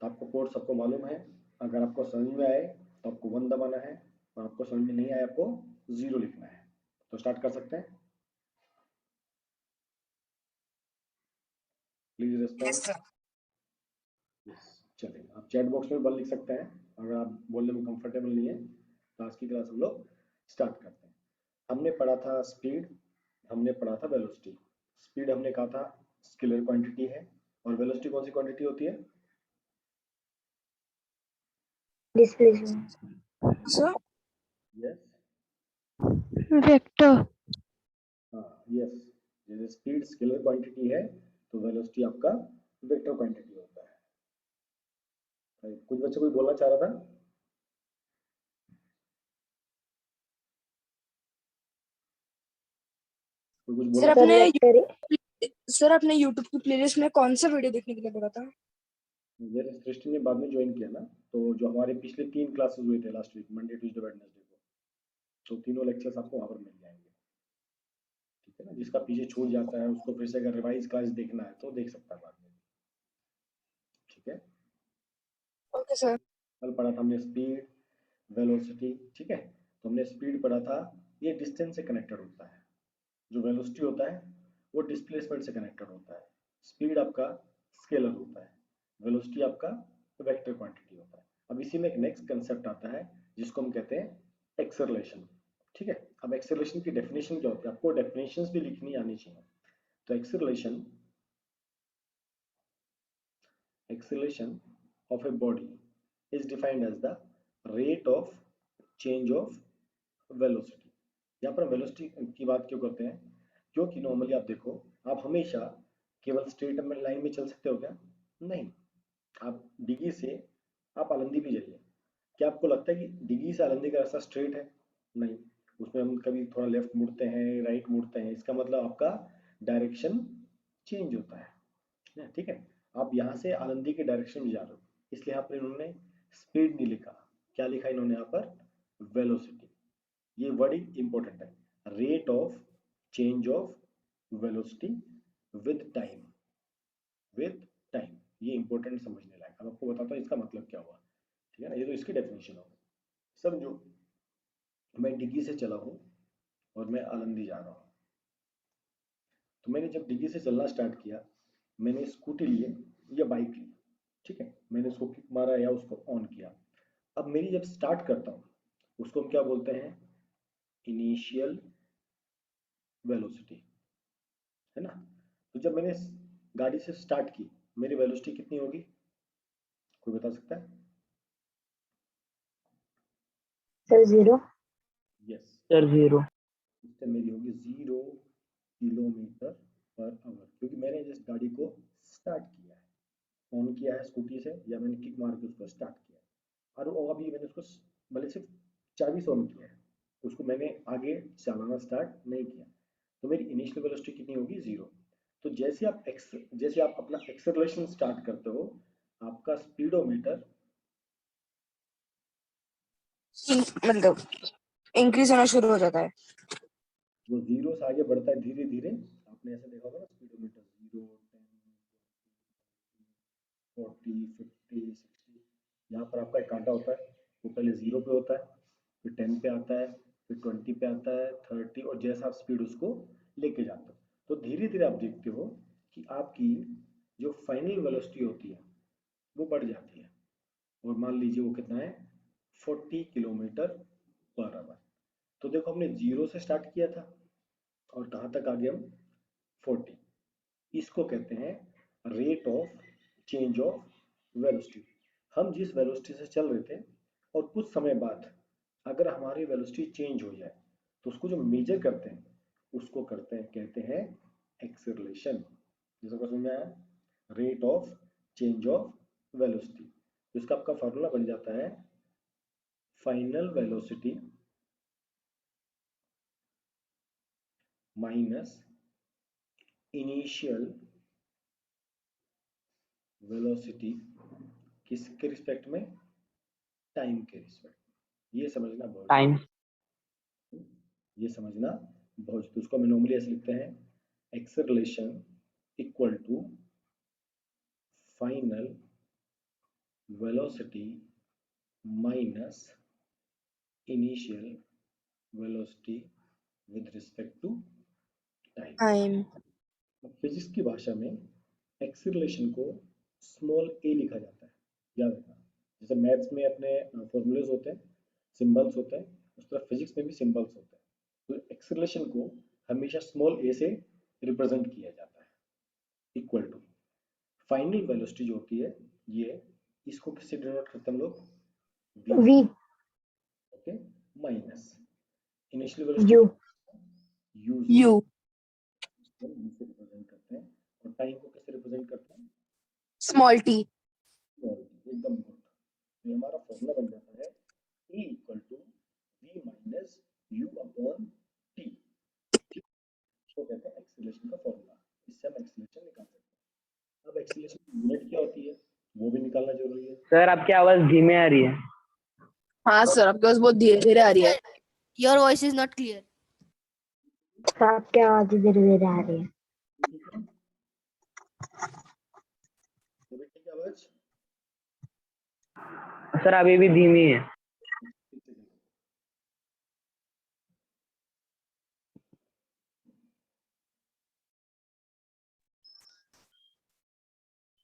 तो आपको कोड सबको मालूम है। अगर आपको समझ में आए तो आपको 1 दबाना है, और आपको समझ में नहीं आए आपको 0 लिखना है। तो स्टार्ट कर सकते हैं, please yes respond. Sir. Yes, चलिए आप चैट बॉक्स में 1 लिख सकते हैं। अगर आप बोलने में कंफर्टेबल नहीं है तो आज की क्लास हम लोग स्टार्ट करते हैं। हमने पढ़ा था स्पीड, हमने पढ़ा था वेलोसिटी। स्पीड हमने कहा था स्केलर क्वांटिटी है, और वेलोसिटी कौन सी क्वांटिटी होती है? डिस्प्लेसमेंट सर यस, वेक्टर हाँ यस, जैसे स्पीड स्केलर क्वांटिटी है तो वेलोसिटी आपका वेक्टर क्वांटिटी होता है। कुछ बच्चे कोई बोलना चाह रहा था? कोई कुछ बोलना सर चाह अपने वेक्टर सर अपने YouTube की प्लेलिस्ट में कौन सा वीडियो देखने के लिए बोला था? जैसे सृष्टि ने बाद में ज्वाइन किया ना, तो जो हमारे पिछले 3 क्लासेस हुए थे last week, Monday Tuesday Wednesday को, तो तीनों लेक्चर्स आपको वहां पर मिल जाएंगे। ठीक है ना, जिसका पीछे छूट जाता है उसको फिर से अगर रिवाइज क्लास देखना है तो देख सकता है बाद में। ठीक है, ओके सर। कल पढ़ा था हमने स्पीड, वेलोसिटी। ठीक है, तो हमने स्पीड पढ़ा था, ये डिस्टेंस से कनेक्टेड होता है। जो वेलोसिटी होता है वो डिस्प्लेसमेंट से कनेक्टेड होता है। स्पीड आपका स्केलर होता है, वेलोसिटी आपका वेक्टर क्वांटिटी होता है। अब इसी में एक नेक्स्ट कंसेप्ट आता है जिसको हम कहते हैं एक्सेलरेशन। ठीक है, अब एक्सेलरेशन की डेफिनेशन क्या होती है, आपको डेफिनेशंस भी लिखनी आनी चाहिए। तो acceleration of a body is defined as the rate of change of velocity। यहाँ पर वेलोसिटी की बात क्यों करते हैं? क्योंकि नॉर्मली आप देखो, आप हमेशा केवल स्ट्रेट लाइन में चल सकते हो क्या? नहीं, आप डिगी से आप आलंदी भी जाइए, क्या आपको लगता है कि डिगी से आलंदी का रास्ता स्ट्रेट है? नहीं, उसमें हम कभी थोड़ा लेफ्ट मुड़ते हैं, राइट मुड़ते हैं, इसका मतलब आपका डायरेक्शन चेंज होता है। ठीक है, आप यहाँ से आलंदी के डायरेक्शन में जा रहे हो, इसलिए यहाँ पर इन्होंने स्पीड नहीं लिखा, क्या लिखा इन्होंने यहाँ पर? वेलोसिटी। ये वर्ड इंपॉर्टेंट है, rate of change of velocity with time, with time, ये इंपॉर्टेंट समझने लायक। अब आपको बताता हूँ इसका मतलब क्या हुआ। ठीक है ना, ये तो इसकी डेफिनेशन हो गई। समझो, मैं डिग्गी से चला हूँ और मैं आलंदी जा रहा हूँ। तो मैंने जब डिग्गी से चलना स्टार्ट किया, मैंने स्कूटी लिए या बाइक ली, ठीक है, मैंने उसको किक मारा या उसको ऑन किया। अब मेरी जब स्टार्ट करता हूँ उसको हम क्या बोलते हैं? इनिशियल वेलोसिटी, है ना। तो जब मैंने गाड़ी से स्टार्ट की, मेरी वेलोसिटी कितनी होगी, कोई बता सकता है? सर 0 यस, सर 0 इस टाइम मेरी होगी 0 किलोमीटर पर आवर, क्योंकि मैंने जिस गाड़ी को स्टार्ट किया है, ऑन किया है स्कूटी से, या मैंने किक मार के उसको स्टार्ट किया है। और वो अभी मैंने उसको भले सिर्फ चाबी से ऑन किया है, उसको मैंने आगे चलाना स्टार्ट नहीं किया, तो मेरी इनिशियल वेलोसिटी कितनी होगी? 0। तो जैसे आप अपना एक्सेलरेशन स्टार्ट करते हो, आपका स्पीडोमीटर मतलब इंक्रीज होना शुरू हो जाता है। वो 0 से आगे बढ़ता है धीरे धीरे। आपने ऐसे देखा होगा ना, स्पीडोमीटर 0, 10, 40, 50, 60, यहाँ पर आपका एक कांटा होता है, वो पहले 0 पे होता है, फिर 10 पे आता है, फिर 20 पे आता है, 30, और जैसा आप स्पीड उसको लेके जाते हो, तो धीरे धीरे आप देखते हो कि आपकी जो फाइनल वेलोसिटी होती है वो बढ़ जाती है। और मान लीजिए वो कितना है? 40 किलोमीटर पर आवर। तो देखो, हमने 0 से स्टार्ट किया था और कहाँ तक आ गए हम? 40। इसको कहते हैं rate of change of velocity. हम जिस वेलोसिटी से चल रहे थे और कुछ समय बाद अगर हमारी वेलोसिटी चेंज हो जाए, तो उसको जो मेजर करते हैं उसको कहते हैं एक्सेलरेशन। जैसा समझ में आया? Rate of change of velocity, इसका आपका फॉर्मूला बन जाता है final velocity minus initial velocity, किसके रिस्पेक्ट में? टाइम के रिस्पेक्ट में। ये समझना बहुत टाइम ये समझना बहुत, तो उसको हम नॉर्मली ऐसे लिखते हैं, acceleration equal to final velocity minus initial velocity with respect to time. Time. Physics की भाषा में एक्सीलरेशन को स्मॉल a लिखा जाता है, याद रखना। जैसे मैथ्स में अपने फॉर्मूलेज होते हैं, सिंबल्स होते हैं, उस तरह फिजिक्स में भी सिंबल्स होते हैं। तो एक्सीलरेशन को हमेशा स्मॉल a से रिप्रेजेंट किया जाता है, इक्वल टू फाइनल वेलोसिटी जो होती है, ये इसको किससे डिनोट करते हैं हम लोग? V okay, minus initial U velocity u u. से रिप्रेजेंट करते हैं, और टाइम को कैसे रिप्रेजेंट करते हैं? Small t. एकदम गुड। तो हमारा फॉर्मूला बन जाता है E equal to v minus u upon t. इसको कहते हैं एक्सीलरेशन का फॉर्मूला। इससे हम एक्सीलरेशन निकाल सकते हैं। अब एक्सीलरेशन की यूनिट क्या होती है वो भी निकालना जरूरी है। सर आपकी आवाज धीमे आ रही है। हाँ सर, आपके पास बहुत धीरे धीरे आ रही है। Your voice is not clear. आपकी आवाज धीरे धीरे आ रही है। ठीक है, तो ठीक है आवाज। सर अभी भी धीमी है।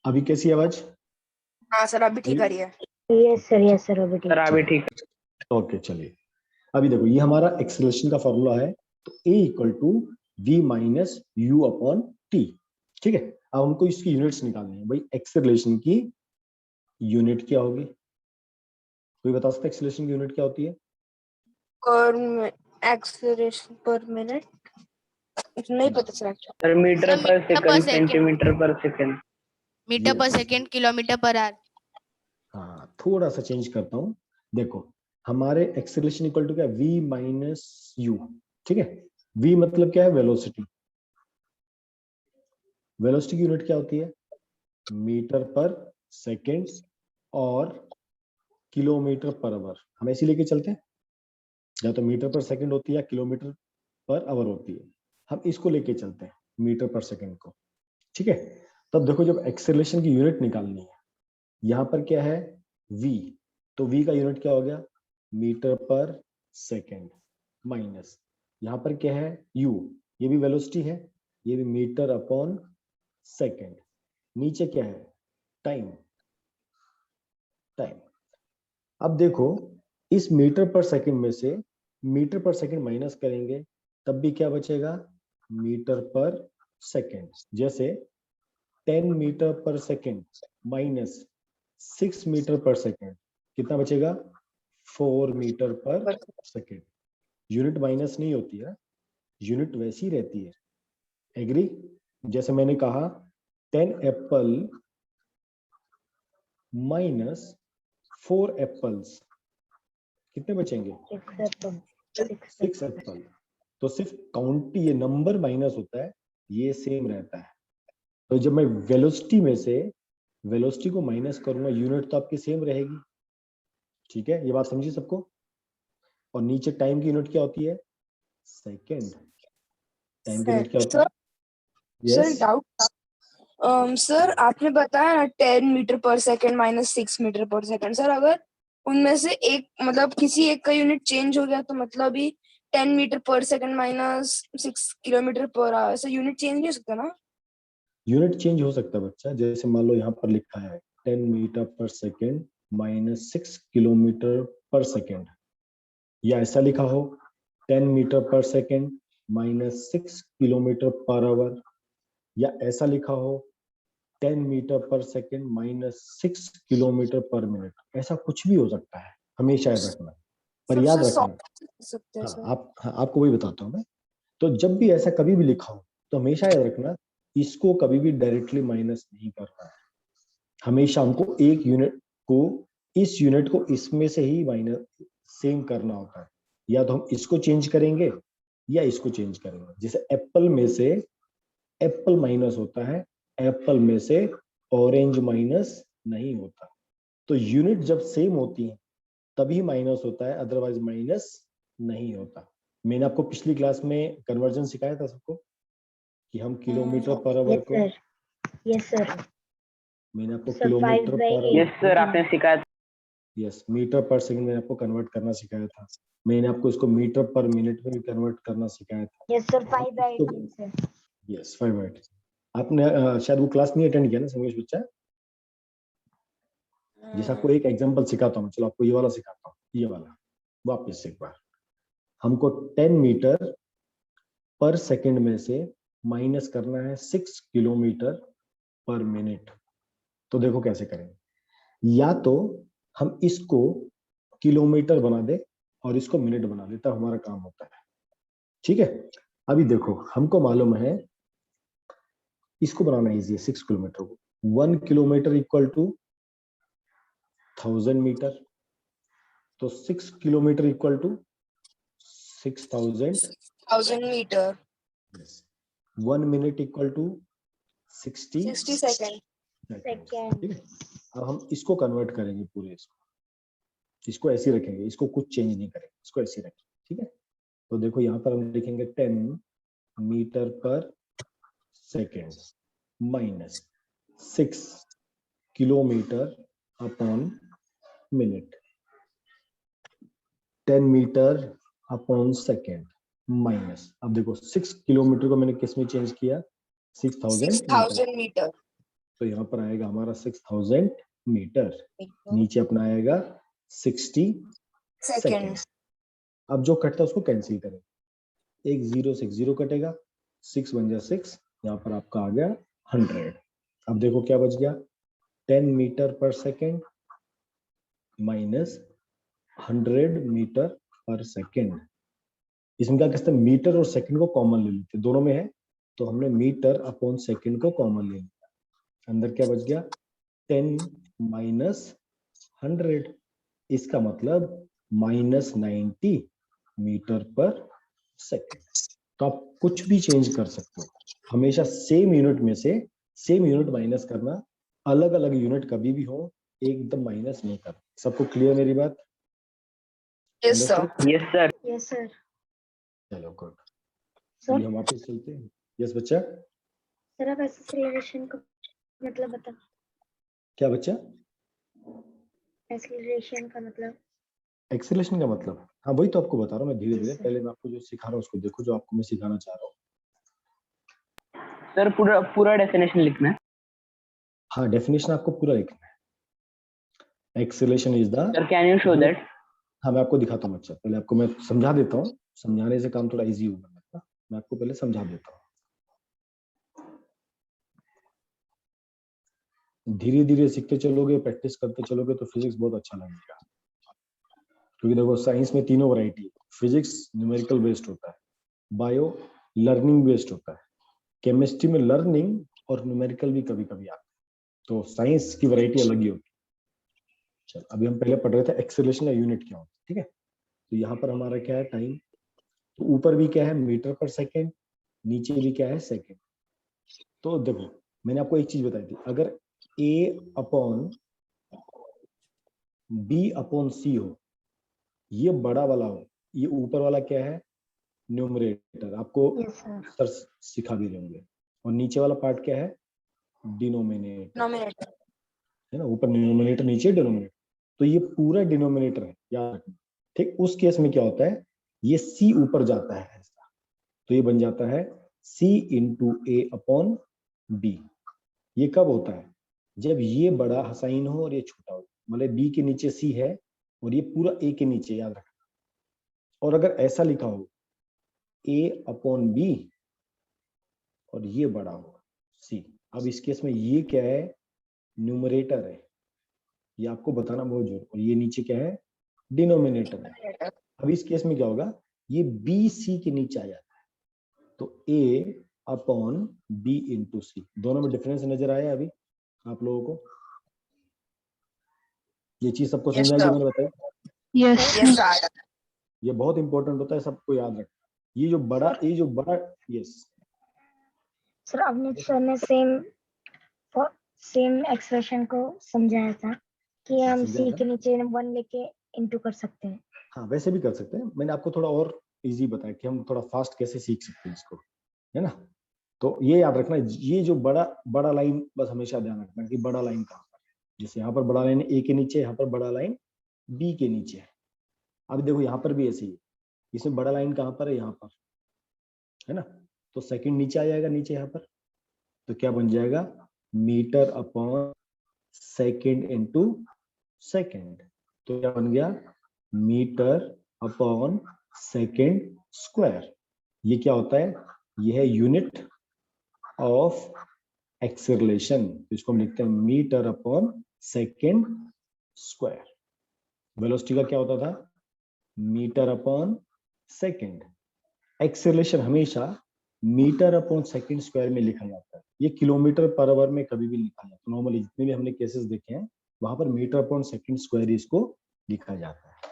अभी कैसी आवाज? हाँ सर, अभी ठीक आ रही है। यस सर अभी ठीक। सर अभी ठीक। ओके चलिए, अभी देखो ये हमारा एक्सीलरेशन का फॉर्मूला है। तो A equal to v minus u upon t. ठीक है, अब हमको इसकी यूनिट्स निकालनी है। भाई एक्सीलरेशन की यूनिट क्या होगी? कोई बता सकता है एक्सीलरेशन की यूनिट क्या होती है? और एक्सेलरेशन पर मिनट नहीं पता चला। सर मीटर Sir, पर meter per second, second. Centimetre पर second. Meter per Yes. second, kilometer per hour. हाँ, थोड़ा सा चेंज करता हूँ। देखो हमारे एक्सीलरेशन इक्वल टू क्या है? v minus you. ठीक है, v मतलब क्या है? वेलोसिटी। वेलोसिटी की यूनिट क्या होती है? मीटर पर सेकंड और किलोमीटर पर आवर। हम ऐसे लेके चलते हैं, या तो मीटर पर सेकंड होती है या किलोमीटर पर आवर होती है। हम इसको लेके चलते हैं, मीटर पर सेकंड को। ठीक है, तब देखो जब एक्सेलरेशन की यूनिट निकालनी है, यहाँ पर क्या है? v। तो v का यूनिट क्या हो गया? मीटर पर सेकंड माइनस यहाँ पर क्या है? u। ये भी वेलोसिटी है, ये भी मीटर अपॉन सेकंड। नीचे क्या है? टाइम। टाइम। अब देखो इस मीटर पर सेकंड में से मीटर पर सेकंड माइनस करेंगे, तब भी क्या बचेगा? मीटर पर सेकंड। जैसे 10 मीटर पर सेकंड माइनस 6 मीटर पर सेकंड, कितना बचेगा? 4 मीटर पर सेकंड। यूनिट माइनस नहीं होती है, यूनिट वैसी रहती है। एग्री? जैसे मैंने कहा 10 एप्पल माइनस 4 एप्पल्स, कितने बचेंगे? 6 एप्पल। तो सिर्फ काउंट, ये नंबर माइनस होता है, ये सेम रहता है। तो जब मैं वेलोसिटी में से वेलोसिटी को माइनस करूंगा, यूनिट तो आपकी सेम रहेगी। ठीक है, ये बात समझिए सबको। और नीचे टाइम की यूनिट क्या होती है? सेकंड। टाइम की यूनिट क्या होती है? Sir yes, doubt. सर आपने बताया ना 10 मीटर पर सेकंड माइनस 6 मीटर पर सेकंड। सर अगर उनमें से एक मतलब किसी एक का यूनिट चेंज हो गया तो मतलब ही 10 मीटर पर second minus 6 kilometre per hour, ऐसा यूनिट चेंज नहीं हो सकता ना? यूनिट चेंज हो सकता है बच्चा। जैसे मान लो यहाँ पर लिखा है 10 मीटर पर सेकंड माइनस 6 किलोमीटर पर सेकंड, या ऐसा लिखा हो 10 मीटर पर second minus 6 kilometre per hour, या ऐसा लिखा हो 10 मीटर पर सेकंड माइनस 6 किलोमीटर पर मिनट। ऐसा कुछ भी हो सकता है, हमेशा याद रखना। पर याद सबसे रखना, सॉफ्ट सकते हैं सर। आपको वही बताता हूँ मैं। तो जब भी ऐसा कभी भी लिखा हो तो हमेशा याद रखना, इसको कभी भी डायरेक्टली माइनस नहीं करना है। हमेशा हमको एक यूनिट को, इस यूनिट को इसमें से ही माइनस सेम करना होता है। या तो हम इसको चेंज करेंगे या इसको चेंज करेंगे। जैसे एप्पल में से एप्पल माइनस होता है, एप्पल में से ऑरेंज माइनस नहीं होता। तो यूनिट जब सेम होती है तभी माइनस होता है, अदरवाइज माइनस नहीं होता। मैंने आपको पिछली क्लास में कन्वर्जन सिखाया था सबको, कि हम किलोमीटर पर आवर को, यस सर मैंने आपको सर, किलोमीटर 5/8 पर यस सर, आपने सिखाया था। यस, मीटर पर सेकंड मैंने आपको कन्वर्ट करना सिखाया था। मैंने आपको इसको मीटर पर मिनट में भी कन्वर्ट करना सिखाया था। Yes sir, 5/18 sir. यस 5/8। आपने शायद वो क्लास नहीं अटेंड किया ना संगेश बच्चा। जैसे आपको एक एग्जांपल सिखाता हूँ, चलो आपको ये वाला सिखाता हूँ, ये वाला वापस से एक बार। हमको 10 मीटर पर सेकंड में से माइनस करना है 6 किलोमीटर पर मिनट। तो देखो कैसे करेंगे, या तो हम इसको किलोमीटर बना दे और इसको मिनट बना दे, तब हमारा काम होता है। ठीक है, अभी देखो हमको मालूम है, इसको बनाना इजी है 6 किलोमीटर को। 1 किलोमीटर इक्वल टू 1000 मीटर, तो 6 kilometre equal to 6000। 1000 metre. 1 minute equal to 60 60 second. Second. ठीक है, अब हम इसको कन्वर्ट करेंगे पूरे इसको ऐसे ही रखेंगे, इसको कुछ चेंज नहीं करेंगे, इसको ऐसे ही रखेंगे। ठीक है, तो देखो यहाँ पर हम लिखेंगे 10 मीटर पर second minus 6 kilometre upon minute. 10 metre upon second minus, अब देखो 6 किलोमीटर को मैंने किस में चेंज किया, 6000 मीटर। तो यहाँ पर आएगा हमारा 6000 मीटर, नीचे अपना आएगा 60 सेकेंड। अब जो कटता है उसको कैंसिल करें, एक 0 से 0 कटेगा, 6 बन गया 6, यहाँ पर आपका आ गया 100। अब देखो क्या बच गया, 10 मीटर पर सेकेंड माइनस 100 मीटर पर सेकेंड। इसमें क्या करते हैं, मीटर और सेकंड को कॉमन ले लेते हैं, दोनों में है, तो हमने मीटर अपॉन सेकंड को कॉमन ले लिया। अंदर क्या बच गया, 10 माइनस 100, इसका मतलब -90 मीटर पर सेकेंड। तो आप कुछ भी चेंज कर सकते हो, हमेशा सेम यूनिट में से सेम यूनिट माइनस करना, अलग अलग यूनिट कभी भी हो एकदम माइनस नहीं करना। सबको क्लियर मेरी बात? Yes sir. Yes sir. Yes sir. चलो गुड, सर, हम वापस चलते हैं। यस बच्चा, सर आप एक्सेलरेशन का मतलब बता। क्या बच्चा? एक्सेलरेशन का मतलब? एक्सेलेरेशन का मतलब, हाँ वही तो आपको बता रहा हूँ मैं धीरे धीरे। Yes, sir. पहले मैं आपको जो सिखा रहा हूँ उसको देखो, जो आपको मैं सिखाना चाह रहा हूँ। सर पूरा पूरा डेफिनेशन लिखना है। हाँ, डेफिनेशन आपको पूरा लिखना है। Acceleration is the, sir can you show that? हाँ मैं आपको दिखाता हूँ बच्चा, पहले आपको मैं समझा देता हूँ, समझाने से काम थोड़ा इजी होगा मेरा। मैं आपको पहले समझा देता हूँ, धीरे धीरे सीखते चलोगे, प्रैक्टिस करते चलोगे तो फिजिक्स बहुत अच्छा लगेगा। क्योंकि देखो साइंस में तीनों वैरायटी, फिजिक्स न्यूमेरिकल बेस्ड होता है, बायो लर्निंग बेस्ड होता है, केमिस्ट्री में लर्निंग और न्यूमेरिकल भी कभी कभी आता है, तो साइंस की वैरायटी अलग ही होती है। चल अभी हम पहले पढ़ रहे थे एक्सेलरेशन का यूनिट क्या होता है। ठीक है, तो यहाँ पर हमारा क्या है, टाइम, तो ऊपर भी क्या है मीटर पर सेकेंड, नीचे भी क्या है सेकेंड। तो देखो मैंने आपको एक चीज बताई थी, अगर a upon b upon c हो, ये बड़ा वाला हो, ये ऊपर वाला क्या है न्यूमरेटर, आपको Yes, sir. सर सिखा भी देंगे, और नीचे वाला पार्ट क्या है डिनोमिनेटर, है ना, ऊपर डिनोमिनेटर नीचे डिनोमिनेटर, तो ये पूरा डिनोमिनेटर है याद रखना। ठीक, उस केस में क्या होता है, ये c ऊपर जाता है ऐसा, तो ये बन जाता है c into a upon b। ये कब होता है, जब ये बड़ा साइन हो और ये छोटा हो, मतलब b के नीचे c है और ये पूरा a के न्नीचे, याद रखना। और अगर ऐसा लिखा हो a अपॉन b और ये बड़ा हो c, अब इस केस में ये क्या है न्यूमरेटर है, ये आपको बताना बहुत जरूरी, और ये नीचे क्या है डिनोमिनेटर है। अब इस केस में क्या होगा, ये बी सी के नीचे आ जाता है, तो a अपॉन b इंटू सी, दोनों में डिफरेंस नजर आया अभी आप लोगों को? ये चीज सबको समझ आई जो मैंने बताई? यस। ये बहुत इंपॉर्टेंट होता है, सबको याद रखना। ये जो बड़ा यस सर अवनीत सर ने सेम एक्सप्रेशन को समझाया था कि हम समझा c था? के नीचे 1 लेके इंटू कर सकते हैं। हाँ वैसे भी कर सकते हैं, मैंने आपको थोड़ा और इजी बताया कि हम थोड़ा फास्ट कैसे सीख सकते हैं इसको, है ना। तो ये याद रखना, ये जो बड़ा बड़ा लाइन बस हमेशा ध्यान रखना कि बड़ा लाइन कहाँ पर है। जैसे यहाँ पर बड़ा लाइन ए के नीचे, यहाँ पर बड़ा लाइन बी के नीचे है। अब देखो यहाँ पर भी ऐसे ही है, इसमें बड़ा लाइन कहाँ पर है, यहाँ पर है ना, तो सेकंड नीचे आ जाएगा, नीचे यहाँ पर, तो क्या बन जाएगा, metre upon second into second. तो क्या बन गया, मीटर अपॉन सेकंड स्क्वायर। ये क्या होता है, ये है यूनिट ऑफ एक्सेलरेशन, इसको हम लिखते हैं metre upon second square. Velocity का क्या होता था, मीटर अपॉन सेकंड। एक्सेलरेशन हमेशा मीटर अपॉन सेकंड स्क्वायर में लिखा जाता है, ये किलोमीटर पर आवर में कभी भी लिखा जाता है। नॉर्मली जितने भी हमने केसेस देखे हैं वहां पर मीटर अपॉन सेकंड स्क्वायर इसको लिखा जाता है।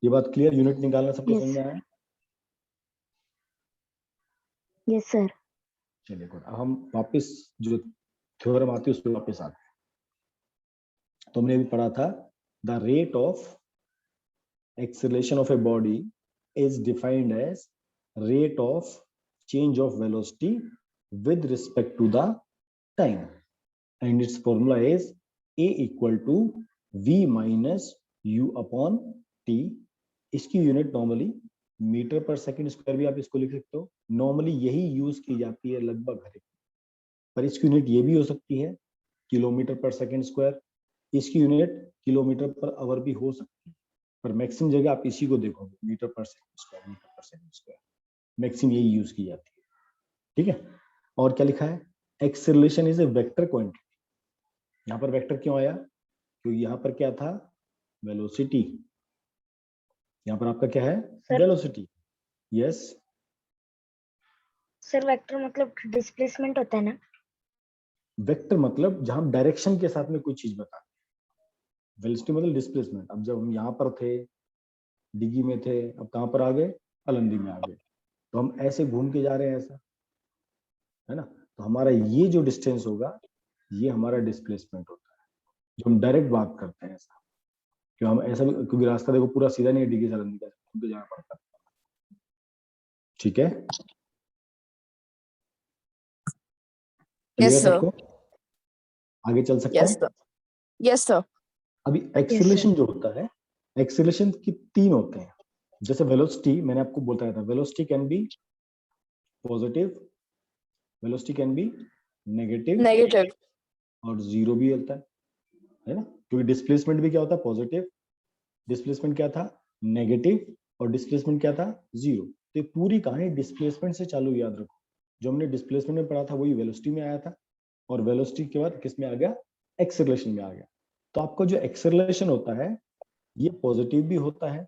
ये बात क्लियर, यूनिट निकालना सबको समझ में आया? Yes sir. चलिए गुड। अब हम वापस जो थ्योरम आती है उस पर वापस आते हैं। तो हमने अभी पढ़ा था, the rate of acceleration of a body is defined as rate of change of velocity with respect to the time, and its formula is a equal to v minus u upon t। इसकी unit normally metre पर second square भी आप इसको लिख सकते हो, normally यही use की जाती है लगभग हर एक, पर इसकी यूनिट ये भी हो सकती है किलोमीटर पर सेकंड स्क्वायर, इसकी यूनिट किलोमीटर पर आवर भी हो सकती है, पर मैक्सिमम जगह आप इसी को देखोगे, मीटर पर सेकंड स्क्वायर, मीटर पर सेकंड स्क्वायर, मैक्सिमम यही यूज की जाती है। ठीक है, और क्या लिखा है, acceleration is a vector quantity. यहाँ पर वेक्टर क्यों आया, क्योंकि यहाँ पर क्या था, वेलोसिटी, यहाँ पर आपका क्या है, वेलोसिटी। यस सर वेक्टर मतलब डिस्प्लेसमेंट होता है ना? वेक्टर मतलब जहां डायरेक्शन के साथ में कोई चीज बता, वेलोसिटी मतलब डिस्प्लेसमेंट। अब जब हम यहाँ पर थे, डिगी में थे, अब कहाँ पर आ गए, अलंदी में आ गए, तो हम ऐसे घूम के जा रहे हैं, ऐसा है ना, तो हमारा ये जो डिस्टेंस होगा ये हमारा डिस्प्लेसमेंट होता है, जो हम डायरेक्ट बात करते हैं ऐसा, क्यों हम ऐसा, क्योंकि रास्ता देखो पूरा सीधा नहीं है, डिगी से अलंदी का घूम के जाना पड़ता है। ठीक है, यस सर, सबको आगे चल सकते यस हैं। Sir, yes sir. अभी एक्सेलरेशन जो होता है, एक्सेलरेशन की तीन होते हैं। जैसे वेलोसिटी मैंने आपको बताया था, velocity can be positive, velocity can be negative, negative. और जीरो भी होता है ना, क्योंकि डिस्प्लेसमेंट भी क्या होता है, पॉजिटिव, डिस्प्लेसमेंट क्या था, नेगेटिव, और डिस्प्लेसमेंट क्या था, जीरो। तो ये पूरी कहानी डिस्प्लेसमेंट से चालू, याद रखो, जो हमने डिस्प्लेसमेंट में पढ़ा था वही वेलोसिटी में आया था, और वेलोसिटी के बाद किस में आ गया, एक्सेलरेशन में आ गया। तो आपको जो एक्सेलरेशन होता है ये पॉजिटिव भी होता है,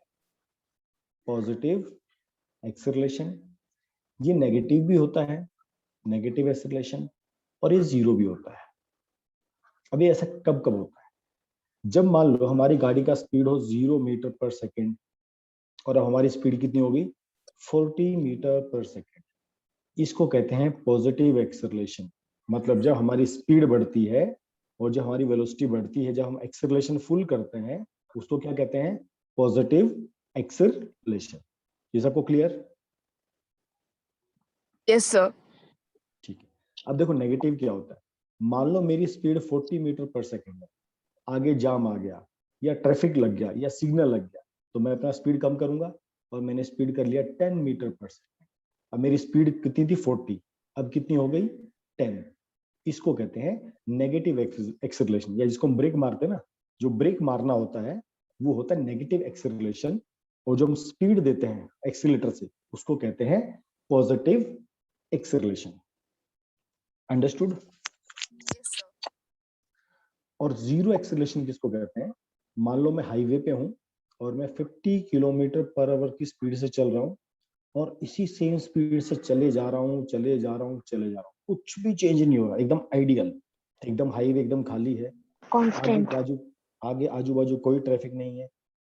पॉजिटिव एक्सेलरेशन, ये नेगेटिव भी होता है, नेगेटिव एक्सेलरेशन, और ये जीरो भी होता है। अभी ऐसा कब कब होता है, जब मान लो हमारी गाड़ी का स्पीड हो 0 मीटर पर सेकेंड, और अब हमारी स्पीड कितनी होगी, 40 मीटर पर सेकेंड, इसको कहते हैं पॉजिटिव एक्सेलरेशन। मतलब जब हमारी स्पीड बढ़ती है और जब हमारी वेलोसिटी बढ़ती है, जब हम एक्सेलरेशन फुल करते हैं, उसको क्या कहते हैं, पॉजिटिव एक्सेलरेशन। ये सबको क्लियर? Yes sir. ठीक है, अब देखो नेगेटिव क्या होता है। मान लो मेरी स्पीड 40 मीटर पर सेकेंड है, आगे जाम आ गया या ट्रैफिक लग गया या सिग्नल लग गया, तो मैं अपना स्पीड कम करूंगा, और मैंने स्पीड कर लिया 10 मीटर पर सेकेंड। अब मेरी स्पीड कितनी थी, 40, अब कितनी हो गई, 10। इसको कहते हैं नेगेटिव एक्सेलरेशन, या जिसको हम ब्रेक मारते हैं ना, जो ब्रेक मारना होता है वो होता है नेगेटिव एक्सेलरेशन, और जो हम स्पीड देते हैं एक्सीलरेटर से उसको कहते हैं पॉजिटिव एक्सेलरेशन। अंडरस्टूड? और जीरो एक्सेलरेशन किसको कहते हैं, मान लो मैं हाईवे पे हूं और मैं 50 किलोमीटर पर आवर की स्पीड से चल रहा हूं, और इसी सेम स्पीड से चले जा रहा हूँ, चले जा रहा हूँ, चले जा रहा हूँ, कुछ भी चेंज नहीं हो रहा, एकदम आइडियल, एकदम हाईवे एकदम खाली है, कांस्टेंट। आगे आजू बाजू कोई ट्रैफिक नहीं है,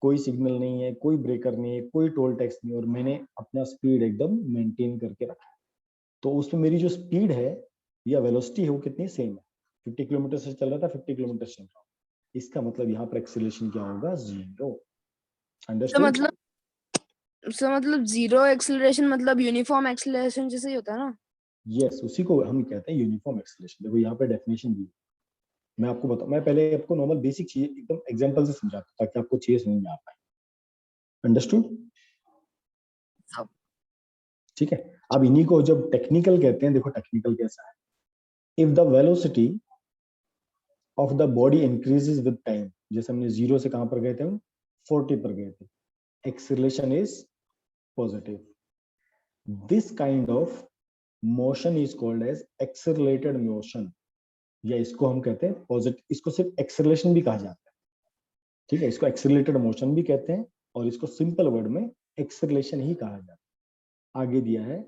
कोई सिग्नल नहीं है, कोई ब्रेकर नहीं है, कोई टोल टैक्स नहीं, और मैंने अपना स्पीड एकदम मेंटेन करके रखा है, तो उसमें मेरी जो स्पीड है या वेलोसिटी है वो कितनी, सेम है, 50 किलोमीटर से चल रहा था, 50 किलोमीटर से चल रहा हूँ। इसका मतलब यहाँ पर एक्सेलरेशन क्या होगा, जीरो। तो अंडरस्टूड? मतलब जीरो एक्सेलरेशन मतलब यूनिफॉर्म एक्सेलरेशन जैसे ही होता है ना? यस, उसी को हम कहते हैं यूनिफॉर्म एक्सेलरेशन। देखो यहाँ पे डेफिनेशन दी है, मैं आपको बताऊं, मैं पहले आपको नॉर्मल बेसिक चीज एकदम एग्जांपल से समझाता हूं ताकि आपको चीजें समझ में आ पाए। अंडरस्टूड? हाँ। ठीक है, अब इन्हीं को जब टेक्निकल कहते हैं, देखो टेक्निकल कैसा है, if the velocity of the body increases with time, जैसे हमने 0 से कहां पर गए थे, हम 40 पर गए थे, acceleration is positive. This kind of motion is called as accelerated motion, या इसको हम कहते हैं पॉजिटिव, इसको सिर्फ एक्सेलरेशन भी कहा जाता है। ठीक है, इसको एक्सेलरेटेड मोशन भी कहते हैं और इसको सिंपल वर्ड में एक्सेलरेशन ही कहा जाता है। आगे दिया है,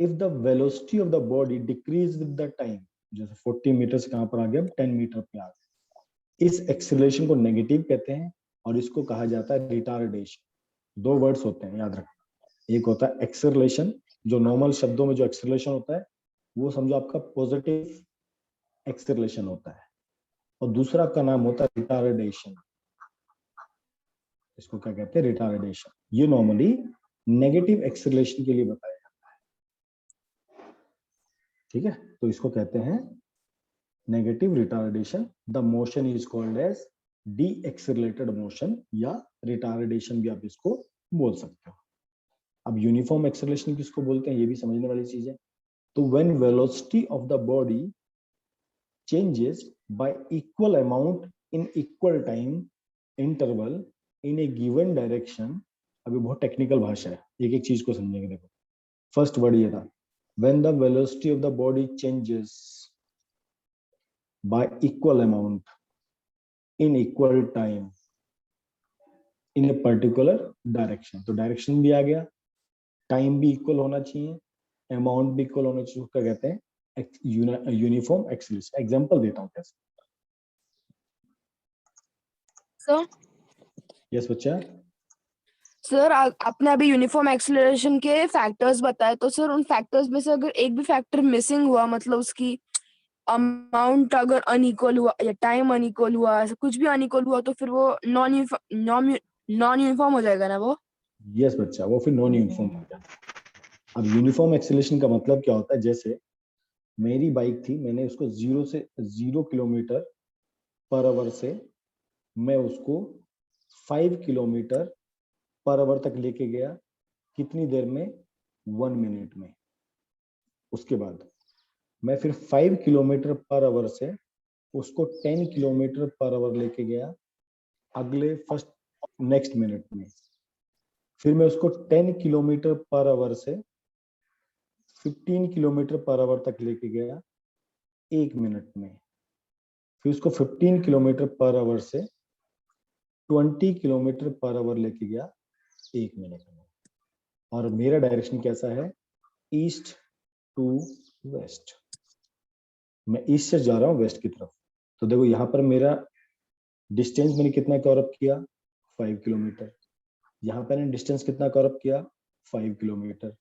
if the velocity of the body decrease with the time, जैसे 40 मीटर से कहां पर आ गया, 10 मीटर पे आ गए, इस एक्सेलरेशन को नेगेटिव कहते हैं और इसको कहा जाता है रिटार्डेशन। दो वर्ड्स होते हैं, याद रखना, एक होता है एक्सेलरेशन, जो नॉर्मल शब्दों में जो एक्सेलरेशन होता है वो समझो आपका पॉजिटिव एक्सेलरेशन होता है, और दूसरा का नाम होता है रिटार्डेशन। इसको क्या कहते हैं, रिटार्डेशन। ये नॉर्मली नेगेटिव एक्सेलरेशन के लिए बताया जाता है। ठीक है, तो इसको कहते हैं negative retardation. The motion is called as decelerated motion, या रिटार्डेशन भी आप इसको बोल सकते हो। अब यूनिफॉर्म एक्सेलरेशन किसको बोलते हैं, ये भी समझने वाली चीज है। तो when velocity of the body changes by equal amount in equal time interval in a given direction। अभी बहुत टेक्निकल भाषा है, एक एक चीज को समझेंगे। देखो फर्स्ट वर्ड ये था, when the velocity of the body changes by equal amount in equal time in a particular direction। तो डायरेक्शन भी आ गया, टाइम भी इक्वल होना चाहिए, अमाउंट भी इक्वल होना चाहिए, क्या कहते हैं यूनिफॉर्म एक्सेलरेशन। एग्जांपल देता हूं कैसे। सर यस बच्चा। सर आपने अभी यूनिफॉर्म एक्सेलरेशन के फैक्टर्स बताए, तो सर उन फैक्टर्स में से अगर एक भी फैक्टर मिसिंग हुआ, मतलब उसकी अमाउंट अगर अनइक्वल हुआ या टाइम अनइक्वल हुआ, ऐसा कुछ भी अनइक्वल हुआ, तो फिर वो नॉन यूनिफॉर्म हो जाएगा ना वो? यस बच्चा, वो फिर नॉन यूनिफॉर्म हो जाता है। अब यूनिफॉर्म एक्सेलरेशन का मतलब क्या होता है, जैसे मेरी बाइक थी, मैंने उसको 0 किलोमीटर पर आवर से मैं उसको 5 किलोमीटर पर आवर तक लेके गया, कितनी देर में, 1 मिनट में। उसके बाद मैं फिर 5 किलोमीटर पर आवर से उसको 10 किलोमीटर पर आवर लेके गया अगले नेक्स्ट मिनट में। फिर मैं उसको 10 किलोमीटर पर आवर से 15 किलोमीटर पर आवर तक लेके गया 1 मिनट में। फिर उसको 15 किलोमीटर पर आवर से 20 किलोमीटर पर आवर लेके गया 1 मिनट में। और मेरा डायरेक्शन कैसा है, ईस्ट टू वेस्ट। मैं ईस्ट से जा रहा हूँ वेस्ट की तरफ। तो देखो यहाँ पर मेरा डिस्टेंस मैंने कितना कवर अप किया, 5 किलोमीटर। यहाँ पर मैंने डिस्टेंस कितना कवर अप किया, 5 किलोमीटर।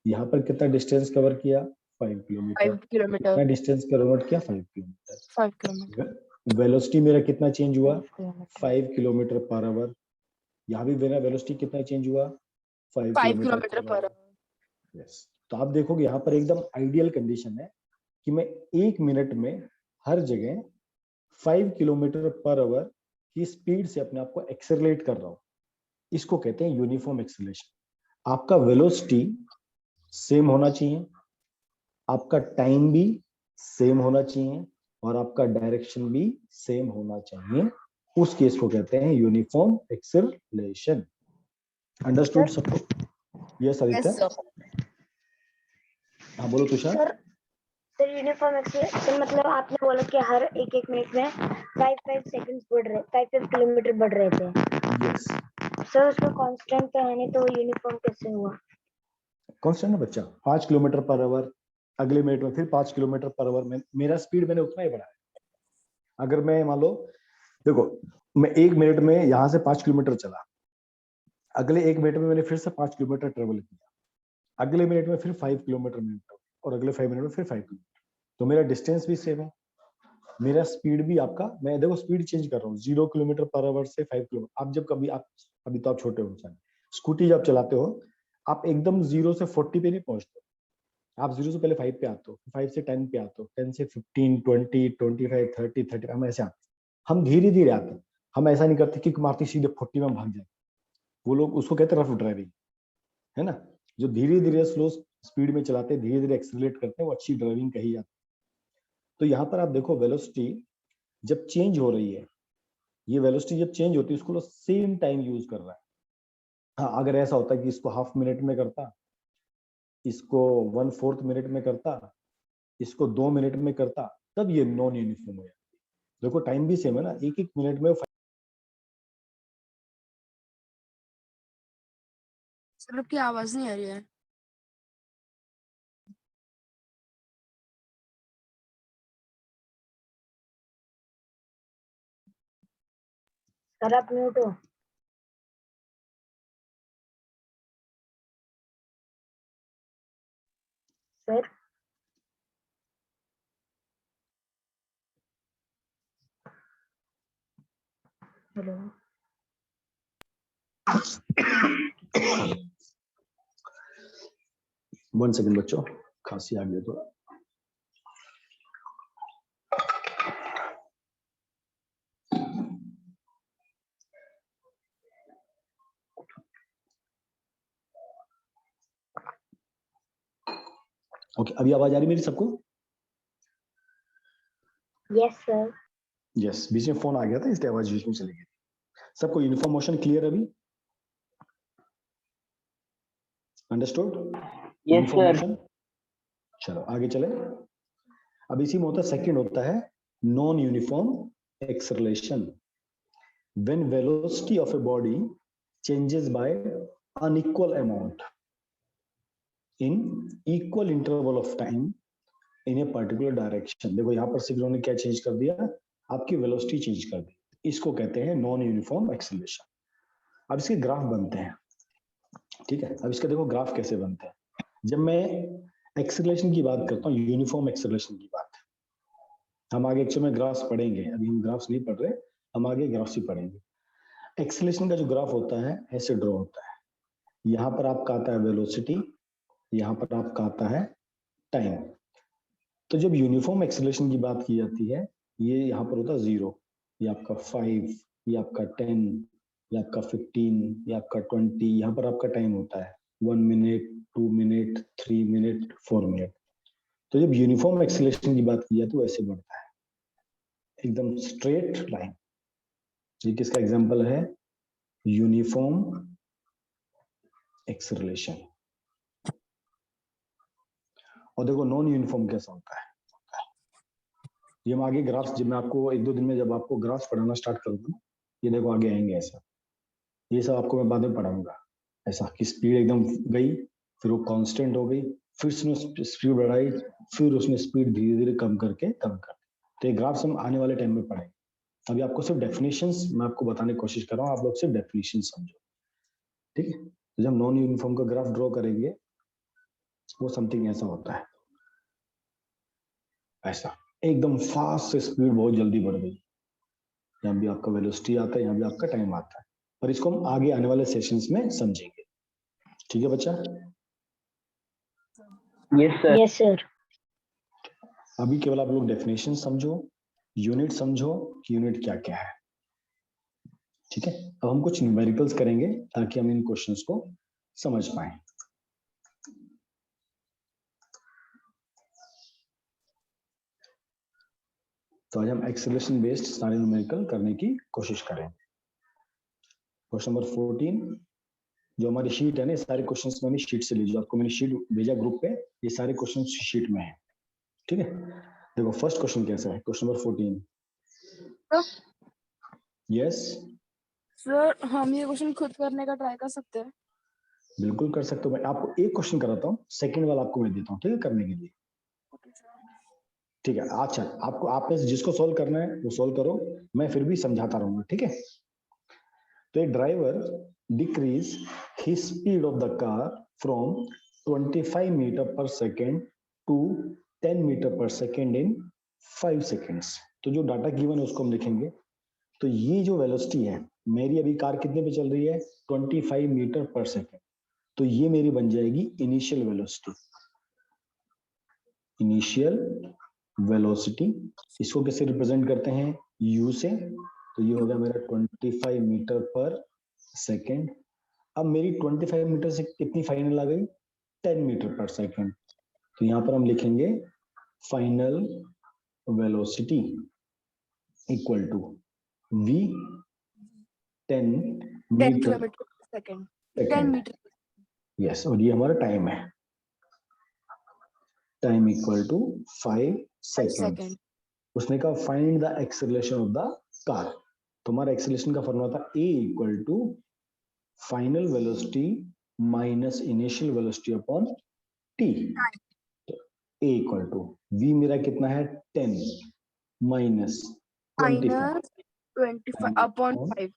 यहाँ पर कितना डिस्टेंस कवर किया, 5 किलोमीटर। 5 किलोमीटर। कितना डिस्टेंस कवर किया, 5 किलोमीटर। 5 किलोमीटर। वेलोसिटी मेरा कितना चेंज हुआ, 5 किलोमीटर पर आवर। यहाँ भी मेरा वेलोसिटी कितना चेंज हुआ, 5 किलोमीटर पर आवर। यस। तो आप देखोगे यहाँ पर एकदम आइडियल कंडीशन है कि मैं 1 मिनट में हर जगह 5 किलोमीटर पर आवर की स्पीड से अपने आप को एक्सेलरेट कर रहा हूँ। इसको कहते हैं यूनिफॉर्म एक्सेलरेशन। आपका वेलोसिटी सेम होना चाहिए, आपका टाइम भी सेम होना चाहिए, और आपका डायरेक्शन भी सेम होना चाहिए। उस केस को कहते हैं यूनिफॉर्म एक्सेलरेशन। अंडरस्टूड सबको? यस आदित्य। Yes sir. हाँ बोलो तुषार। सर यूनिफॉर्म एक्सेलरेशन मतलब आपने बोला कि हर एक मिनट में 5 सेकंड्स बढ़ रहे, 5 किलोमीटर बढ़ रहे थे। यस सर उसको कांस्टेंट तो है नहीं, तो यूनिफॉर्म कैसे हुआ? कांस्टेंट है बच्चा, 5 किलोमीटर पर आवर, अगले मिनट में फिर 5 किलोमीटर पर आवर में मेरा स्पीड मैंने उतना ही बढ़ाया। अगर मैं मान लो, देखो मैं 1 मिनट में यहाँ से 5 किलोमीटर चला, अगले 1 मिनट में मैंने फिर से 5 किलोमीटर ट्रेवल किया, अगले मिनट में फिर 5 किलोमीटर मिनट, और अगले 5 मिनट में फिर 5 किलोमीटर। तो मेरा डिस्टेंस भी सेम है, मेरा स्पीड भी आपका, मैं देखो स्पीड चेंज कर रहा हूँ 0 किलोमीटर पर आवर से 5 किलोमीटर। आप जब कभी आप अभी तो आप छोटे हो इंसान, स्कूटी जब चलाते हो आप एकदम 0 से 40 पे नहीं पहुंचते, आप 0 से पहले 5 पे आते हो, 5 से 10 पे आते हो, 10 से 15, 20, 25, 30, 30, हम ऐसे आते हैं। हम धीरे धीरे आते हैं, हम ऐसा नहीं करते किक मारते सीधे 40 में भाग जाए। वो लोग उसको कहते हैं रफ ड्राइविंग, है ना। जो धीरे धीरे स्लो स्पीड में चलाते हैं, धीरे धीरे एक्सीलरेट करते हैं, वो अच्छी ड्राइविंग कही जाती है। तो यहाँ पर आप देखो वेलोसिटी जब चेंज हो रही है, ये वेलोसिटी जब चेंज होती है उसको सेम टाइम यूज कर रहा है। हाँ, अगर ऐसा होता है कि इसको हाफ मिनट में करता, इसको 1/4 मिनट में करता, इसको 2 मिनट में करता, तब ये नॉन यूनिफॉर्म हो जाती है। देखो टाइम भी सेम है ना, एक एक मिनट में। सर आपकी आवाज नहीं आ रही है। सर आप म्यूट हो। Sir hello. 1 सेकंड बच्चों, खांसी आ गई तो। ओके, अभी आवाज आ रही मेरी सबको? Yes sir. यस, बीच में फोन आ गया था इसलिए आवाज बीच में चली गई। सबको यूनिफॉर्म मोशन क्लियर अभी? अंडरस्टूड? Yes sir. चलो आगे चले। अब इसी में होता है, सेकंड होता है non uniform acceleration. When velocity of a body changes by unequal amount in equal interval of time in a particular direction. देखो यहाँ पर सिग्नल ने क्या चेंज कर दिया, आपकी वेलोसिटी चेंज कर दी। इसको कहते हैं नॉन यूनिफॉर्म एक्सेलरेशन। अब इसके ग्राफ बनते हैं, ठीक है। अब इसका देखो ग्राफ कैसे बनते हैं। जब मैं एक्सेलरेशन की बात करता हूँ, यूनिफॉर्म एक्सेलरेशन की बात, हम आगे एक्चुअली में ग्राफ्स पढ़ेंगे, अभी हम ग्राफ्स नहीं पढ़ रहे, हम आगे ग्राफ्स ही पढ़ेंगे। एक्सेलरेशन का जो ग्राफ होता है ऐसे ड्रॉ होता है। यहाँ पर आपका आता है वेलोसिटी, यहाँ पर आपका आता है टाइम। तो जब यूनिफॉर्म एक्सेलरेशन की बात की जाती है, ये यहाँ पर होता है 0, ये आपका 5, ये आपका 10, ये आपका 15, ये आपका 20, यहाँ पर आपका टाइम होता है 1 मिनट, 2 मिनट, 3 मिनट, 4 मिनट। तो जब यूनिफॉर्म एक्सेलरेशन की बात की जाती है तो ऐसे बढ़ता है, एकदम स्ट्रेट लाइन। ये किसका एग्जांपल है? Uniform acceleration. और देखो नॉन यूनिफॉर्म कैसा होता है, ये हम आगे ग्राफ्स, जब मैं आपको 1-2 दिन में जब आपको ग्राफ्स पढ़ाना स्टार्ट करूंगा, ये देखो आगे आएंगे ऐसा। ये सब आपको मैं बाद में पढ़ाऊंगा। ऐसा कि स्पीड एकदम गई, फिर वो कांस्टेंट हो गई, फिर उसने स्पीड बढ़ाई, फिर उसने स्पीड धीरे धीरे कम करके कम कर। तो ये ग्राफ्स हम आने वाले टाइम में पढ़ेंगे। अभी आपको सिर्फ डेफिनेशंस मैं आपको बताने की कोशिश कर रहा हूँ, आप लोग सिर्फ डेफिनेशन समझो, ठीक है। तो जब नॉन यूनिफॉर्म का ग्राफ ड्रॉ करेंगे, वो समथिंग ऐसा होता है, ऐसा एकदम फास्ट से स्पीड बहुत जल्दी बढ़ गई। यहाँ भी आपका वेलोसिटी आता है, यहाँ भी आपका टाइम आता है, पर इसको हम आगे आने वाले सेशंस में समझेंगे, ठीक है बच्चा? Yes sir. Yes sir. अभी केवल आप लोग डेफिनेशन समझो, यूनिट समझो कि यूनिट क्या क्या है, ठीक है। अब हम कुछ न्यूमेरिकल्स करेंगे ताकि हम इन क्वेश्चंस को समझ पाए। तो आज हम एक्सेलरेशन बेस्ड सारे न्यूमेरिकल करने की कोशिश करें। क्वेश्चन नंबर 14, जो हमारी शीट है ना, सारे क्वेश्चंस मैंने शीट से लीजिए, आपको मैंने शीट भेजा ग्रुप पे, ये सारे क्वेश्चन शीट में है, ठीक है। देखो फर्स्ट क्वेश्चन कैसा है, क्वेश्चन नंबर 14। यस सर हम ये क्वेश्चन खुद करने का ट्राई कर सकते हैं? बिल्कुल कर सकते हो। मैं आपको एक क्वेश्चन कराता हूँ, सेकंड वाला आपको मैं देता हूँ, ठीक है, करने के लिए, ठीक है। अच्छा, आपको आप में से जिसको सॉल्व करना है वो सॉल्व करो, मैं फिर भी समझाता रहूंगा, ठीक है। तो एक driver decrease his speed of the car from 25 metre पर सेकेंड टू 10 मीटर पर सेकेंड इन 5 सेकेंड्स। तो जो डाटा गिवन है उसको हम लिखेंगे। तो ये जो वेलोसिटी है, मेरी अभी कार कितने पे चल रही है? 25 मीटर पर सेकेंड। तो ये मेरी बन जाएगी इनिशियल वेलोसिटी। Initial velocity. इसको कैसे रिप्रेजेंट करते हैं, u से, तो ये हो गया मेरा 25 मीटर पर सेकेंड। अब मेरी 25 मीटर से कितनी फाइनल आ गई, 10 मीटर पर सेकेंड। तो यहाँ पर हम लिखेंगे final velocity equal to v 10 10 metre kilometre पर सेकंड, 10 मीटर यस, और ये हमारा टाइम है, time equal to 5 second. Second. उसने कहा find the acceleration of the car. तो हमारा एक्सेलरेशन का फॉर्मूला था a equal to final velocity minus initial velocity upon t। तो a इक्वल टू v मेरा कितना है 10 माइनस 25 माइनस 25 अपॉन 5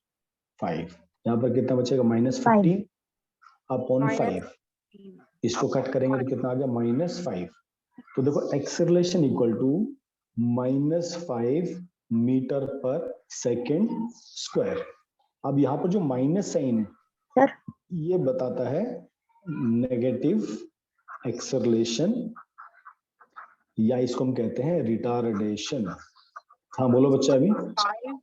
5, यहाँ पर कितना बचेगा माइनस 5 15 अपॉन माइनस 5। इसको कट करेंगे तो कितना आ गया माइनस 5। तो देखो acceleration equal to minus 5 metre पर सेकेंड स्क्वायर। अब यहाँ पर जो माइनस साइन है सर, ये बताता है नेगेटिव एक्सेलरेशन, या इसको हम कहते हैं रिटार्डेशन। हाँ बोलो बच्चा अभी। 5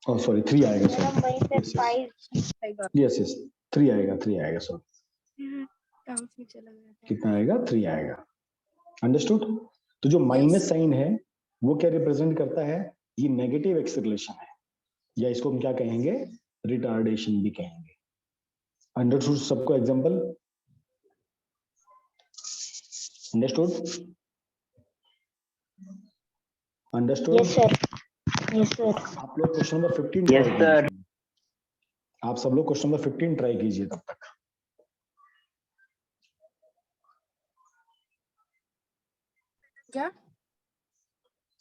ओह सॉरी 3 आएगा सर हम वहीं पे 5 आएगा। यस यस 3 आएगा, 3 आएगा सॉरी। टर्म्स में चला गया था। कितना आएगा 3 आएगा, अंडरस्टूड। तो जो माइनस साइन है वो क्या रिप्रेजेंट करता है, ये नेगेटिव एक्सेलरेशन है, या इसको हम क्या कहेंगे रिटार्डेशन भी कहेंगे। अंडरस्टूड सबको example, understood understood. Yes sir, yes sir. आप लोग question number 15 Yes, try sir. कीजिए, आप सब लोग क्वेश्चन नंबर 15 ट्राई कीजिए तब तक। क्या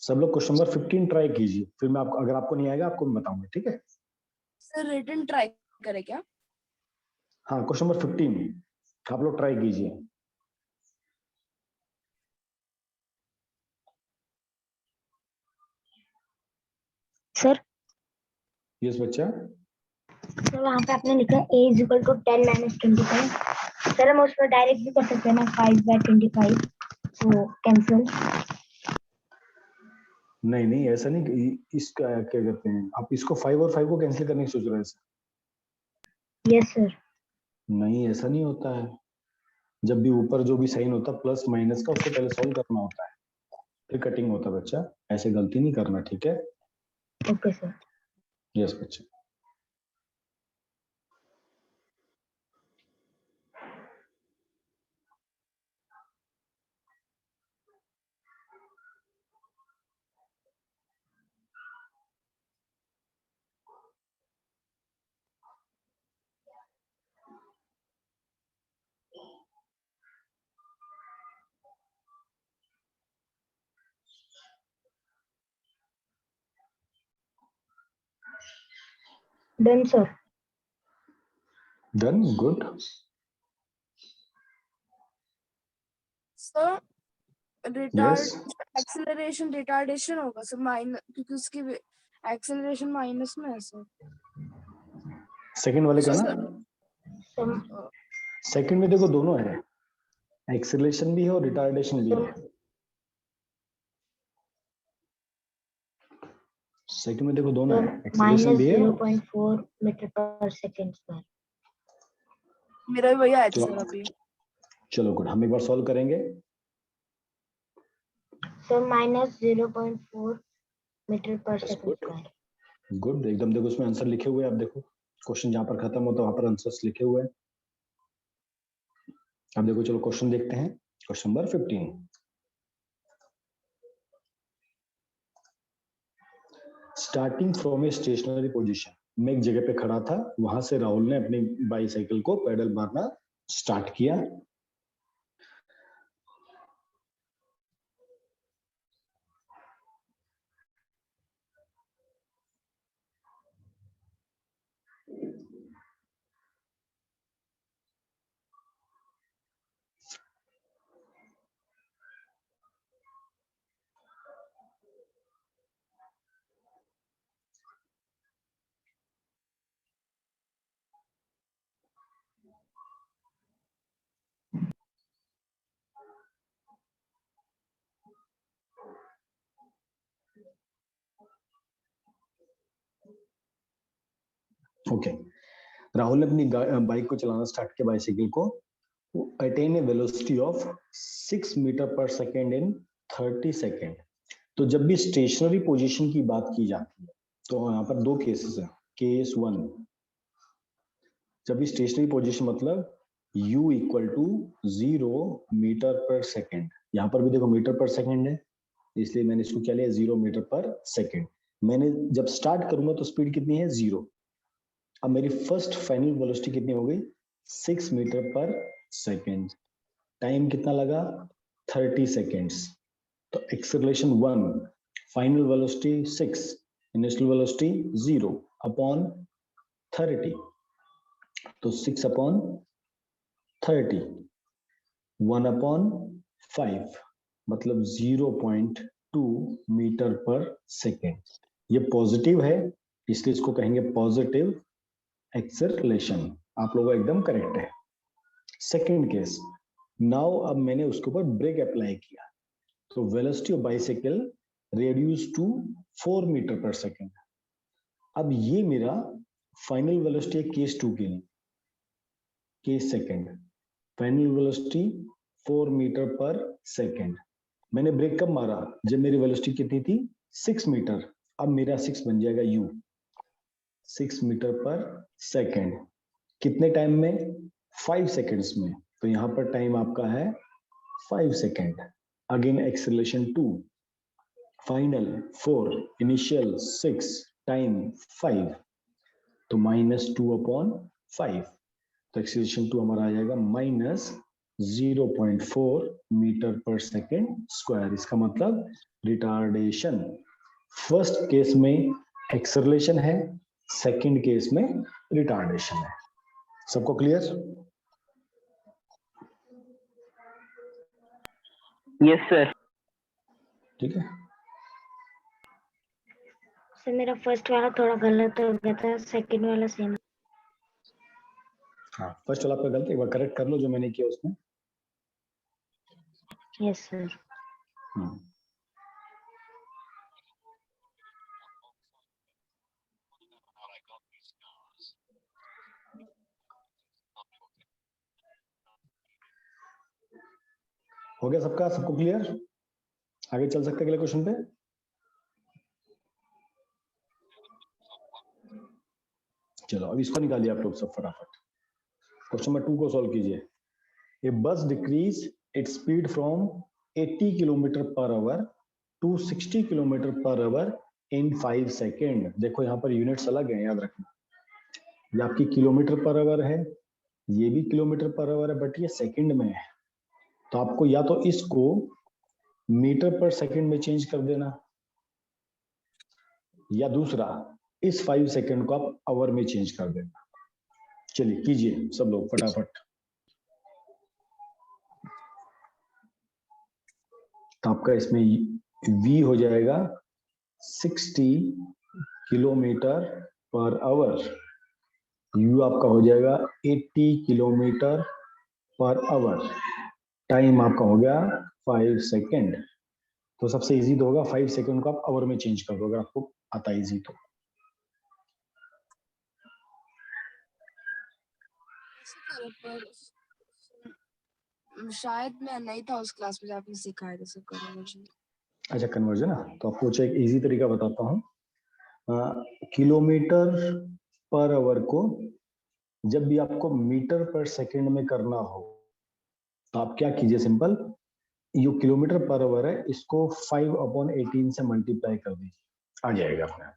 सब लोग क्वेश्चन नंबर 15 ट्राई कीजिए, फिर मैं आपको, अगर आपको नहीं आएगा आपको मैं बताऊंगा, ठीक है। सर रिटर्न ट्राई करें क्या? हाँ क्वेश्चन नंबर 15 आप लोग ट्राई कीजिए। सर यस बच्चा। सर वहाँ पे आपने लिखा a is equal to 10 minus 25। Sir हम उसमें डायरेक्ट भी कर सकते हैं ना, 5/25, तो कैंसिल। नहीं नहीं ऐसा नहीं, इसका क्या कहते हैं, आप इसको 5 और 5 को कैंसिल करने की सोच रहे हैं। Yes sir. नहीं ऐसा नहीं होता है, जब भी ऊपर जो भी साइन होता है प्लस माइनस का, उसको पहले सॉल्व करना होता है, फिर कटिंग होता है बच्चा, ऐसे गलती नहीं करना, ठीक है। Okay sir. यस बच्चा। Done sir. Done, good. Sir yes retard acceleration retardation होगा सर, माइनस, क्योंकि उसकी एक्सेलरेशन माइनस में है सर। सेकंड वाले का ना, सर सेकंड में देखो दोनों है, एक्सेलरेशन भी है और रिटार्डेशन भी है। सेकंड में देखो दोनों है, एक्सेलरेशन माइनस भी है। 0.4 मीटर पर सेकेंड स्क्वायर। मेरा भी वही आया था चलो सर अभी। चलो गुड, हम एक बार सॉल्व करेंगे। सर माइनस 0.4 मीटर पर सेकेंड स्क्वायर। गुड, एकदम देखो उसमें आंसर लिखे हुए हैं, आप देखो क्वेश्चन जहां पर खत्म होता है वहां पर आंसर्स लिखे हुए हैं। अब देखो चलो क्वेश्चन देखते हैं, question number 15। Starting from a stationary position, मैं एक जगह पे खड़ा था, वहां से राहुल ने अपनी बाईसाइकिल को पेडल मारना स्टार्ट किया। ओके, राहुल ने अपनी बाइक को चलाना स्टार्ट किया, बाइसिकल को, attain a velocity of 6 metre पर सेकेंड इन 30 सेकेंड। तो जब भी स्टेशनरी पोजीशन की बात की जाती है तो यहाँ पर दो केसेस हैं। केस 1, जब भी स्टेशनरी पोजीशन मतलब u इक्वल टू 0 मीटर पर सेकेंड, यहाँ पर भी देखो मीटर पर सेकेंड है, इसलिए मैंने इसको क्या लिया 0 मीटर पर सेकेंड। मैंने जब स्टार्ट करूंगा तो स्पीड कितनी है 0। अब मेरी फर्स्ट फाइनल वेलोसिटी कितनी हो गई 6 मीटर पर सेकेंड। टाइम कितना लगा 30 सेकेंड्स। तो acceleration 1, final velocity 6, initial velocity 0 upon 30। तो 6 अपॉन 30, 1 अपॉन 5 मतलब 0.2 मीटर पर सेकेंड। ये पॉजिटिव है इसलिए इसको कहेंगे पॉजिटिव एक्सेलरेशन। आप लोगों का एकदम करेक्ट है। सेकेंड केस, नाउ अब मैंने उसके ऊपर ब्रेक अप्लाई किया तो velocity of bicycle reduce to 4 metre पर सेकेंड। अब ये मेरा फाइनल वेलोसिटी है केस 2 के लिए, case second, final velocity 4 metre पर सेकेंड। मैंने ब्रेक कब मारा जब मेरी वेलोसिटी कितनी थी 6 मीटर। अब मेरा 6 बन जाएगा u, 6 मीटर पर सेकेंड। कितने टाइम में 5 सेकेंड्स में। तो यहाँ पर टाइम आपका है 5 second. Again acceleration 2, final 4, initial 6, time 5, तो -2 अपॉन 5। तो एक्सेलरेशन 2 हमारा आ जाएगा -0.4 मीटर पर सेकेंड स्क्वायर। इसका मतलब रिटार्डेशन। फर्स्ट केस में एक्सेलरेशन है, सेकंड केस में रिटार्डेशन है। सबको क्लियर? Yes sir. ठीक है, सर मेरा फर्स्ट वाला थोड़ा गलत हो गया था, सेकंड वाला सेम। हाँ फर्स्ट वाला आपका गलत, एक बार करेक्ट कर लो जो मैंने किया उसमें। Yes sir. हो गया सबका, सबको क्लियर? आगे चल सकते हैं अगले क्वेश्चन पे। चलो अब इसको निकालिए आप लोग सब फटाफट। क्वेश्चन नंबर 2 को सॉल्व कीजिए। A bus decrease its speed from 80 kilometre पर आवर टू 60 किलोमीटर पर आवर इन 5 सेकेंड। देखो यहाँ पर यूनिट्स अलग है, याद रखना। ये आपकी किलोमीटर पर आवर है, ये भी किलोमीटर पर आवर है, बट ये सेकंड में है। तो आपको या तो इसको मीटर पर सेकंड में चेंज कर देना, या दूसरा इस 5 सेकंड को आप आवर में चेंज कर देना। चलिए कीजिए सब लोग फटाफट। तो आपका इसमें v हो जाएगा 60 किलोमीटर पर आवर, u आपका हो जाएगा 80 किलोमीटर पर आवर, टाइम आपका हो गया 5 सेकेंड। तो सबसे इजी तो होगा 5 सेकेंड को आप आवर में चेंज कर दो अगर आपको आता इजी तो। शायद मैं नहीं था उस क्लास में जब आपने सिखाया था सब कन्वर्जन। अच्छा कन्वर्जन है, तो आपको एक इजी तरीका बताता हूँ। किलोमीटर पर आवर को जब भी आपको मीटर पर सेकंड में करना हो तो आप क्या कीजिए, सिंपल, ये किलोमीटर पर आवर है इसको 5/18 से मल्टीप्लाई कर दीजिए, आ जाएगा अपने आप।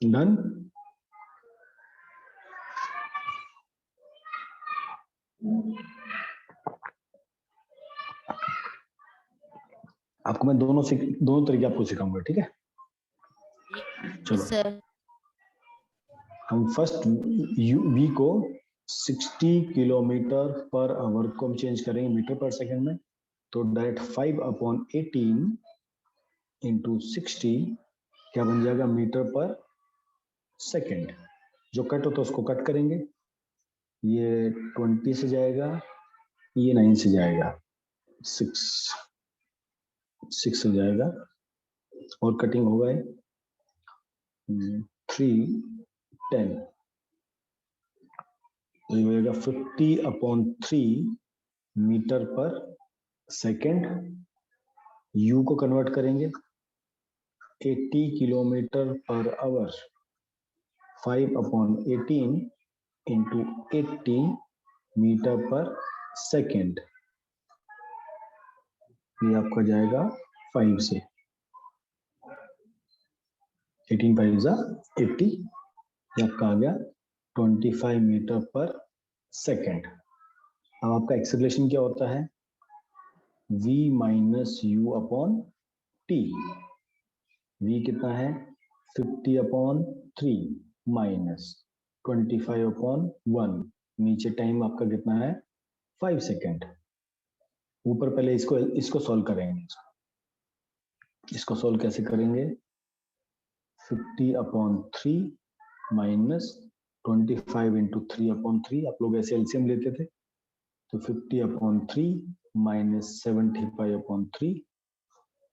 डन। आपको मैं दोनों तरीके आपको सिखाऊंगा, ठीक है। चलो Yes, sir. हम फर्स्ट वी को 60 किलोमीटर पर आवर को हम चेंज करेंगे मीटर पर सेकंड में। तो डायरेक्ट 5/18 इंटू 60 क्या बन जाएगा, मीटर पर सेकंड। जो कट होता है उसको कट करेंगे, ये 20 से जाएगा, ये 9 से जाएगा, 6 से जाएगा, और कटिंग होगा 3 10, तो ये हो जाएगा 50/3 मीटर पर सेकंड। यू को कन्वर्ट करेंगे 80 किलोमीटर पर आवर, 5/18 इंटू 80 मीटर पर सेकंड, ये आपका जाएगा 5 से, 18 5 80, ये आपका आ गया 25 मीटर पर सेकंड। अब आपका एक्सेलरेशन क्या होता है, v minus u upon T. v कितना है 50/3 माइनस 25/1, नीचे टाइम आपका कितना है 5 सेकेंड। ऊपर पहले इसको सॉल्व करेंगे। इसको सॉल्व कैसे करेंगे, 50/3 माइनस 25 इंटू 3/3, आप लोग ऐसे एलसीएम लेते थे, तो 50/3 माइनस 75/3,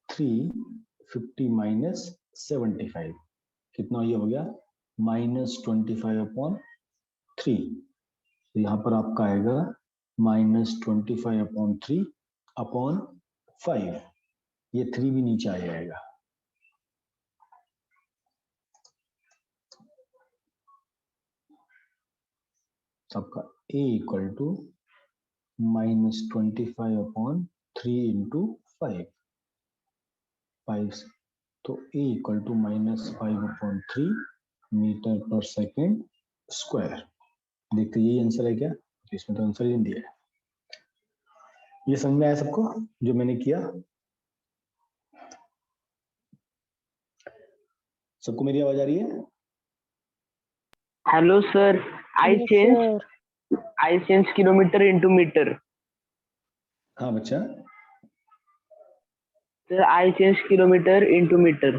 350 माइनस 75 कितना ये हो गया -25/3। तो यहाँ पर आपका आएगा -25/3 अपॉन 5, ये 3 भी नीचे आ जाएगा। आपका a इक्वल टू -25/3 इंटू 5, तो a इक्वल टू -5/3 मीटर पर सेकेंड स्क्वायर। देखते यही आंसर है क्या, तो इसमें तो आंसर ही नहीं दिया है। ये समझ में आया सबको जो मैंने किया, सबको मेरी आवाज आ रही है? Hello, sir. Yes, I change kilometer into meter. हाँ बच्चा, Sir, I change kilometer into meter.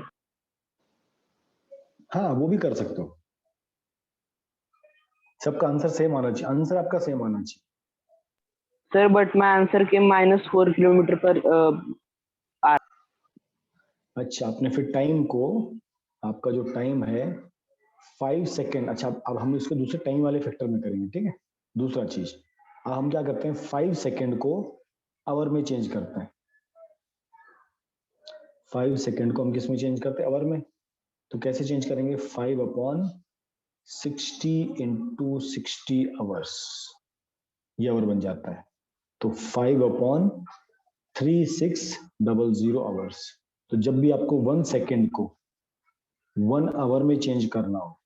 हाँ वो भी कर सकते हो। सबका आंसर सेम आना चाहिए, आंसर आपका सेम आना चाहिए। Sir, but my answer came -4 kilometer per. अच्छा, आपने फिर टाइम को, आपका जो टाइम है 5 सेकेंड, अच्छा अब हम इसको दूसरे टाइम वाले फैक्टर में करेंगे, ठीक है। दूसरा चीज, अब हम क्या करते हैं 5 सेकेंड को आवर में चेंज करते हैं। 5 सेकेंड को हम किस में चेंज करते हैं, आवर में। तो कैसे चेंज करेंगे, 5/60 इंटू 60 आवर्स, ये आवर बन जाता है। तो 5/3600 आवर्स। तो जब भी आपको 1 सेकेंड को 1 आवर में चेंज करना हो,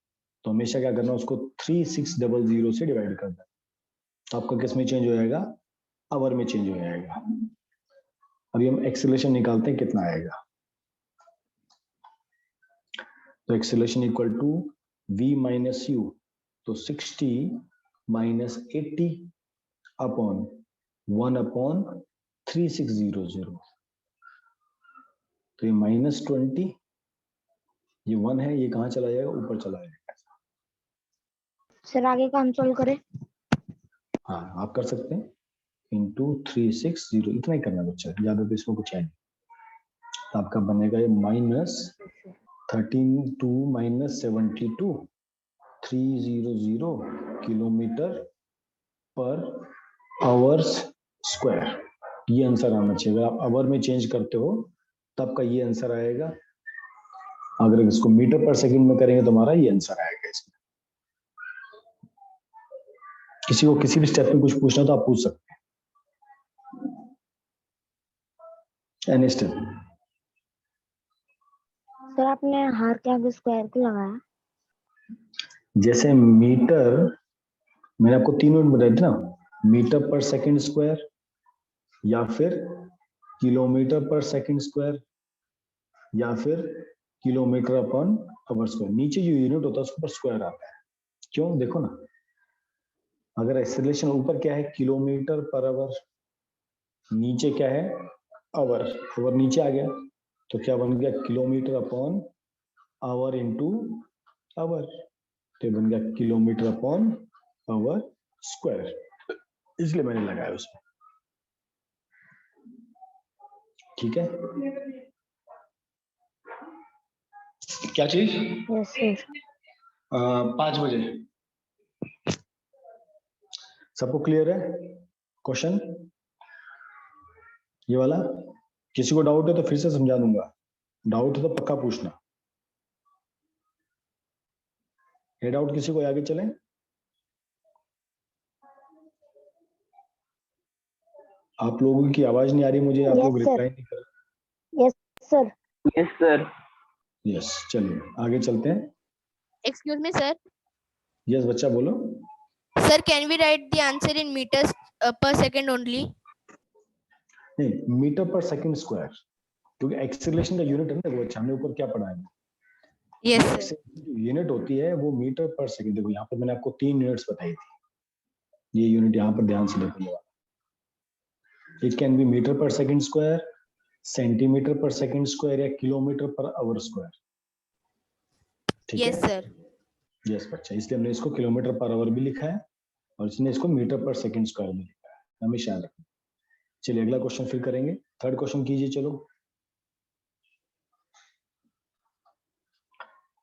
तो हमेशा क्या करना है, उसको 3600 से डिवाइड कर देना, तो आपका किस में चेंज हो जाएगा, आवर में चेंज हो जाएगा। अभी हम एक्सेलरेशन निकालते हैं, कितना आएगा। तो acceleration equal to v minus u, तो 60 माइनस 80 अपॉन 1/3600, तो ये -20, ये 1 है, ये कहाँ चला जाएगा, ऊपर चला जाएगा। सर आगे का हम सॉल्व करें। हाँ आप कर सकते हैं, इंटू 360, इतना ही करना बच्चा, ज्यादा तो इसमें कुछ है नहीं। तो आपका बनेगा ये -13 माइनस 72, 300 किलोमीटर पर आवर्स स्क्वायर, ये आंसर आना चाहिए। अगर आप आवर में चेंज करते हो तब का ये आंसर आएगा, अगर इसको मीटर पर सेकंड में करेंगे तो हमारा ये आंसर आएगा इसमें। किसी को किसी भी स्टेप में कुछ पूछना तो आप पूछ सकते हैं, एनी स्टेप। सर आपने हार के आगे स्क्वायर क्यों लगाया। जैसे मीटर, मैंने आपको 3 यूनिट बताई थी ना, मीटर पर सेकंड स्क्वायर या फिर किलोमीटर पर सेकंड स्क्वायर या फिर किलोमीटर अपॉन आवर स्क्वायर। नीचे जो यूनिट होता है उसके ऊपर स्क्वायर आता है। क्यों? देखो ना, अगर एक्सेलरेशन ऊपर क्या है, किलोमीटर पर आवर, नीचे क्या है, आवर, आवर नीचे आ गया, तो क्या बन गया, kilometre upon hour into hour, तो बन गया किलोमीटर अपॉन आवर स्क्वायर, इसलिए मैंने लगाया उसमें। ठीक है, क्या चीज? Yes sir. 5 बजे। सबको क्लियर है क्वेश्चन ये वाला? किसी को डाउट है तो फिर से समझा दूंगा, डाउट है तो पक्का पूछना। है डाउट किसी को? आगे चलें। आप लोगों की आवाज नहीं आ रही मुझे, आप लोग Yes, sir. रिप्लाई नहीं कर रहे। Yes, sir. Yes, sir. Yes, चलिए आगे चलते हैं। Excuse me, sir. यस बच्चा बोलो। Sir, can we write the answer in meters per second only? नहीं, मीटर पर सेकंड स्क्वायर, क्योंकि एक्सेलरेशन का यूनिट है ना, वो हमने ऊपर क्या पढ़ा है, Yes, sir. जो यूनिट होती है वो मीटर पर सेकंड। देखो यहाँ पर मैंने आपको 3 यूनिट्स बताई थी, ये यूनिट यहाँ पर ध्यान से देखो। इट कैन बी मीटर पर सेकंड स्क्वायर, सेंटीमीटर पर सेकंड स्क्वायर या किलोमीटर पर आवर स्क्वायर। ठीक Yes, है? sir. यस बच्चा, इसलिए हमने इसको किलोमीटर पर आवर भी लिखा है और इसने इसको मीटर पर सेकंड स्क्वायर भी लिखा है, हमेशा याद रखना। चलिए अगला क्वेश्चन फिर करेंगे। थर्ड क्वेश्चन कीजिए। चलो,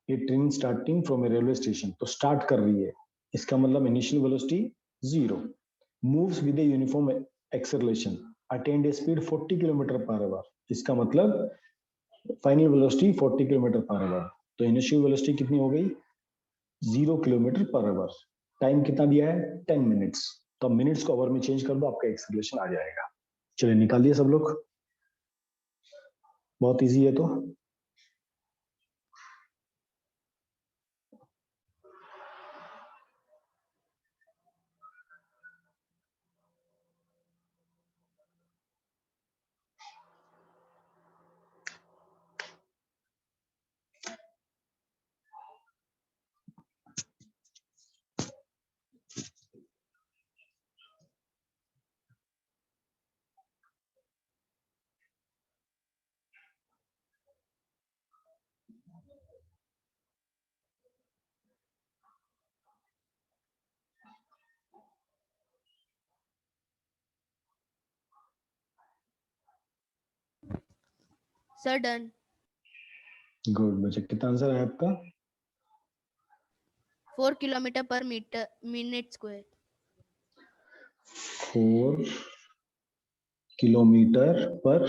ये train starting from A railway station, तो स्टार्ट कर रही है, इसका मतलब initial velocity 0, moves with a uniform acceleration, attend A speed 40 kilometre per hour, इसका मतलब final velocity 40 kilometre per hour. तो इनिशियल वेलोसिटी कितनी हो गई, 0 किलोमीटर पर आवर। टाइम कितना दिया है, 10 मिनट्स, तो मिनट्स को आवर में चेंज कर दो, आपका एक्सेलरेशन आ जाएगा। चलिए निकालिए सब लोग, बहुत इजी है। तो Sir, done. गुड बच्चे, कितना आंसर है आपका? 4 kilometer per minute square. 4 kilometre पर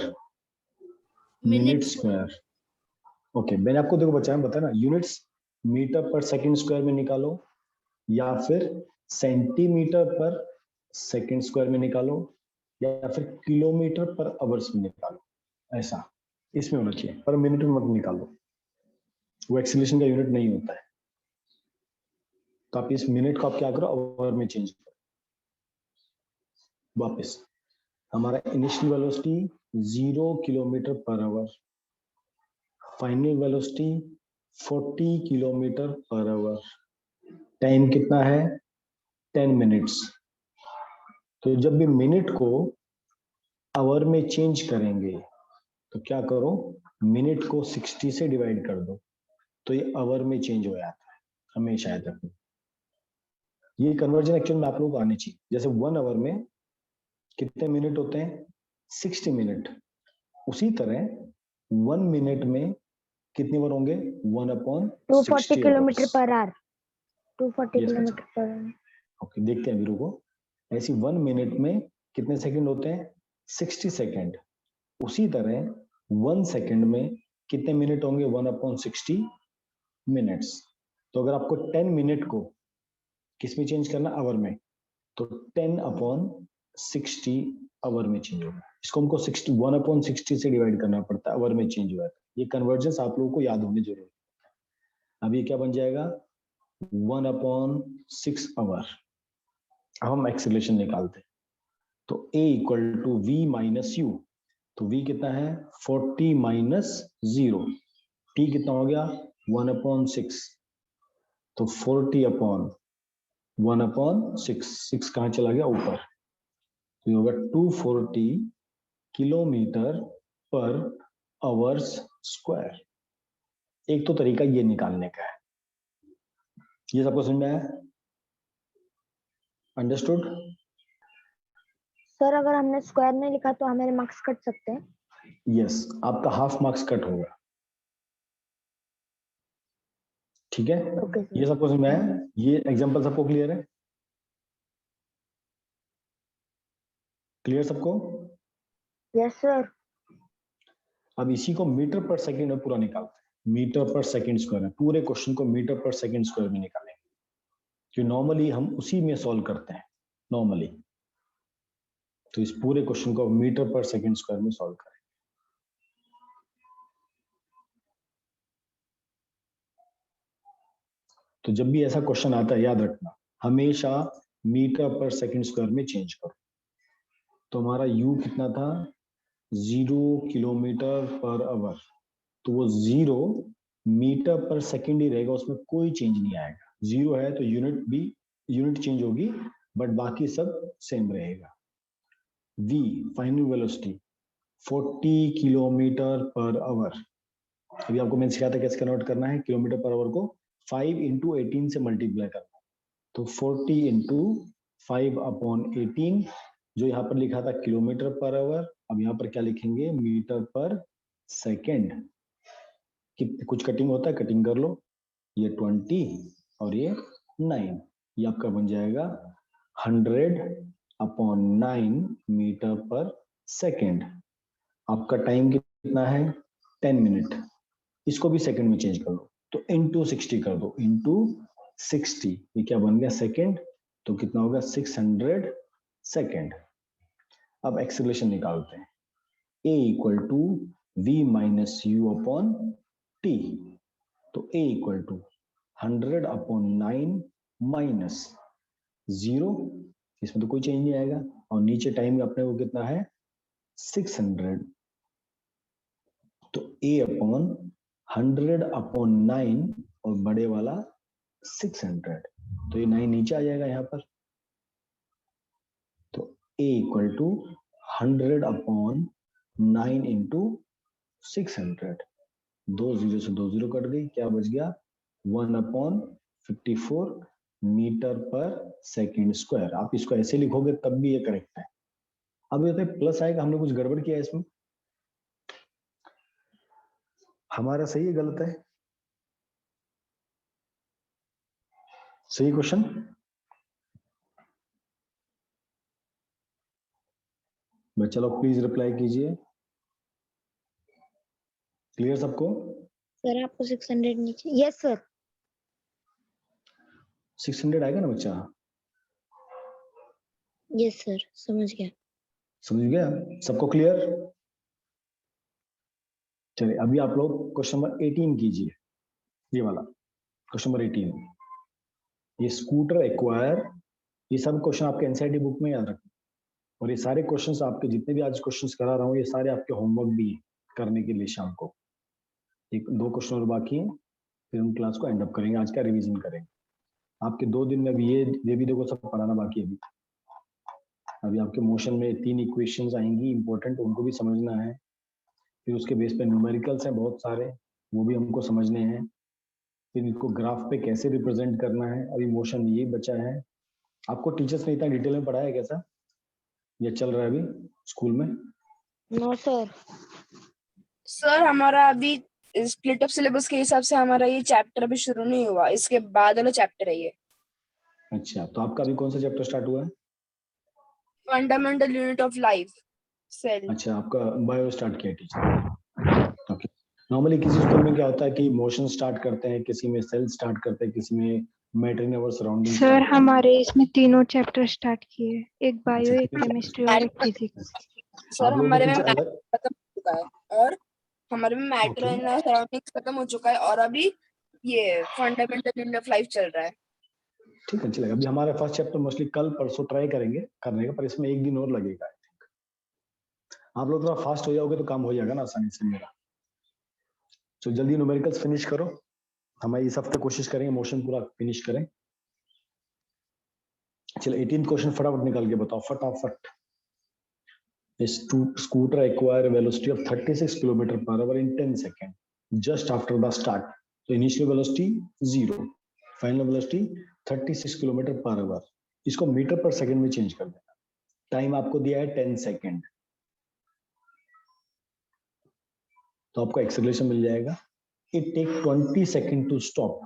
मिनट स्क्वायर। ओके, मैंने आपको देखो बच्चा बताया ना, यूनिट्स मीटर पर सेकंड स्क्वायर में निकालो या फिर सेंटीमीटर पर सेकंड स्क्वायर में निकालो या फिर किलोमीटर पर आवर्स में निकालो, ऐसा इसमें होना चाहिए, पर मिनट में मत निकालो, वो एक्सीलरेशन का यूनिट नहीं होता है। तो आप इस मिनट को आप क्या करो, आवर में चेंज करो। वापस हमारा initial velocity 0 kilometre per hour, final velocity 40 kilometre per hour, time कितना है, 10 मिनट्स। तो जब भी मिनट को आवर में चेंज करेंगे तो क्या करो, मिनट को 60 से डिवाइड कर दो, तो ये आवर में चेंज हो जाता है, हमेशा याद रखना। ये कन्वर्जन एक्चुअल में आप लोगों को आनी चाहिए। जैसे 1 आवर में कितने मिनट होते हैं, 60 मिनट, उसी तरह 1 मिनट में कितने बार होंगे, 1/60 kilometre hours। Per hour, 240 Yes, kilometre per hour. Okay, देखते हैं अभी, रुको। ऐसी 1 मिनट में कितने सेकंड होते हैं, 60 सेकंड। उसी तरह 1 सेकंड में कितने मिनट होंगे, 1/60 मिनट्स। तो अगर आपको 10 मिनट को किस में चेंज करना, आवर में, तो 10/60 आवर में चेंज होगा। इसको हमको 1/60 से डिवाइड करना पड़ता है, आवर में चेंज हुआ है। ये कन्वर्जेंस आप लोगों को याद होनी जरूरी है। अब ये क्या बन जाएगा, 1/6 आवर। अब हम एक्सेलरेशन निकालते हैं, तो a equal to v minus u, तो v कितना है 40 माइनस 0, t कितना हो गया 1/6, तो 40/1/6, 6 कहाँ चला गया ऊपर, तो ये होगा 240 किलोमीटर पर आवर्स स्क्वायर। एक तो तरीका ये निकालने का है, ये सबको समझ में आया, अंडरस्टूड? सर अगर हमने स्क्वायर नहीं लिखा तो हमारे मार्क्स कट सकते हैं? यस, आपका हाफ मार्क्स कट होगा, ठीक है? ओके ये सर। सबको समझ में आया, ये एग्जांपल सबको क्लियर है? क्लियर सबको? Yes sir. अब इसी को मीटर पर सेकंड में पूरा निकालते हैं, मीटर पर सेकंड स्क्वायर में, पूरे क्वेश्चन को मीटर पर सेकंड स्क्वायर में निकालेंगे, जो नॉर्मली हम उसी में सॉल्व करते हैं नॉर्मली। तो इस पूरे क्वेश्चन को मीटर पर सेकंड स्क्वायर में सॉल्व करें। तो जब भी ऐसा क्वेश्चन आता है याद रखना, हमेशा मीटर पर सेकंड स्क्वायर में चेंज करो। तो हमारा u कितना था 0 किलोमीटर पर आवर, तो वो 0 मीटर पर सेकंड ही रहेगा, उसमें कोई चेंज नहीं आएगा। 0 है तो यूनिट चेंज होगी, बट बाकी सब सेम रहेगा। v final velocity 40 kilometre per hour, अभी आपको मैंने सिखाया था कैसे कन्वर्ट करना है, किलोमीटर पर आवर को 5 × 18 से मल्टीप्लाई करना है, तो 40 × 5/18, जो यहाँ पर लिखा था किलोमीटर पर आवर, अब यहाँ पर क्या लिखेंगे मीटर पर सेकेंड। कुछ कटिंग होता है, कटिंग कर लो, ये 20 और ये 9, ये आपका बन जाएगा 100/9 मीटर पर सेकेंड। आपका टाइम कितना है 10 मिनट, इसको भी सेकंड में चेंज कर लो, तो इंटू 60 कर दो, इंटू 60, ये क्या बन गया सेकंड, तो कितना होगा 600 सेकंड। अब एक्सेलरेशन निकालते हैं, a equal to v minus u upon t, तो a इक्वल टू 100/9 माइनस 0, इसमें तो कोई चेंज नहीं आएगा, और नीचे टाइम अपने को कितना है 600, तो a/100/9 और बड़े वाला 600, तो ये 9 नीचे आ जाएगा यहाँ पर, तो a इक्वल टू 100/9 इंटू 600, 2 0 से 2 0 कट गई, क्या बच गया 1/54 मीटर पर सेकंड स्क्वायर। आप इसको ऐसे लिखोगे तब भी ये करेक्ट है। अब ये प्लस आएगा, हमने कुछ गड़बड़ किया है इसमें, हमारा सही है गलत है? सही क्वेश्चन? बच्चा लोग प्लीज रिप्लाई कीजिए, क्लियर सबको? सर आपको 600 नीचे? Yes sir. 600 आएगा ना बच्चा? यस सर, समझ गया। समझ गया सबको? क्लियर? चलिए अभी आप लोग क्वेश्चन नंबर 18 कीजिए, ये वाला क्वेश्चन नंबर 18, ये स्कूटर एक्वायर, ये सब क्वेश्चन आपके एनसीईआरटी बुक में याद रखना, और ये सारे क्वेश्चंस आपके जितने भी आज क्वेश्चंस करा रहा हूँ ये सारे आपके होमवर्क भी करने के लिए शाम को, एक 2 क्वेश्चन और बाकी है, फिर हम क्लास को एंड अप करेंगे, आज का रिवीजन करेंगे। आपके 2 दिन में अभी ये भी देखो सब पढ़ाना बाकी है अभी आपके मोशन में 3 इक्वेशंस आएंगी इंपॉर्टेंट, उनको भी समझना है, फिर उसके बेस पे न्यूमेरिकल्स हैं बहुत सारे, वो भी हमको समझने हैं, फिर इनको ग्राफ पे कैसे रिप्रेजेंट करना है, अभी मोशन ये बचा है। आपको टीचर्स ने इतना डिटेल में पढ़ाया कैसा, ये चल रहा है अभी स्कूल में? No sir. सर हमारा अभी स्प्लिट अप सिलेबस के हिसाब से हमारा ये चैप्टर अभी शुरू नहीं हुआ, इसके बाद वाला चैप्टर है ये। अच्छा, तो आपका अभी कौन सा चैप्टर स्टार्ट हुआ है? Fundamental unit of life cell. अच्छा, आपका बायो स्टार्ट किया टीचर। ओके, नॉर्मली किसी स्कूल में क्या होता है कि मोशन स्टार्ट करते हैं, किसी में सेल स्टार्ट करते हैं, किसी में matter in our surrounding. Sir हमारे इसमें तीनों चैप्टर स्टार्ट किए, एक बायो, एक केमिस्ट्री और एक फिजिक्स। सर हमारे में अलग खत्म हो चुका है, और हमारे में मैटर इन सराउंडिंग्स खत्म हो चुका है, और अभी ये फंडामेंटल यूनिट ऑफ लाइफ चल रहा है। ठीक है, चलेगा। अभी हमारा फर्स्ट चैप्टर मोस्टली कल परसों ट्राई करेंगे करने का, पर इसमें एक दिन और लगेगा। आई थिंक आप लोग थोड़ा फास्ट हो जाओगे तो काम हो जाएगा ना आसानी से मेरा। तो जल्दी न्यूमेरिकल्स फिनिश करो। हमारी इस हफ्ते कोशिश करेंगे मोशन पूरा फिनिश करें। चलो 18th क्वेश्चन फटाफट निकाल के बताओ, फटाफट। Scooter acquire velocity of 36 kilometre पर hour in 10 second just after the start. तो initial velocity 0, final velocity 36 kilometre पर आवर। इसको मीटर पर सेकंड में चेंज कर देना। टाइम आपको दिया है 10 सेकेंड, तो आपको एक्सेलरेशन मिल जाएगा। It take 20 second to stop.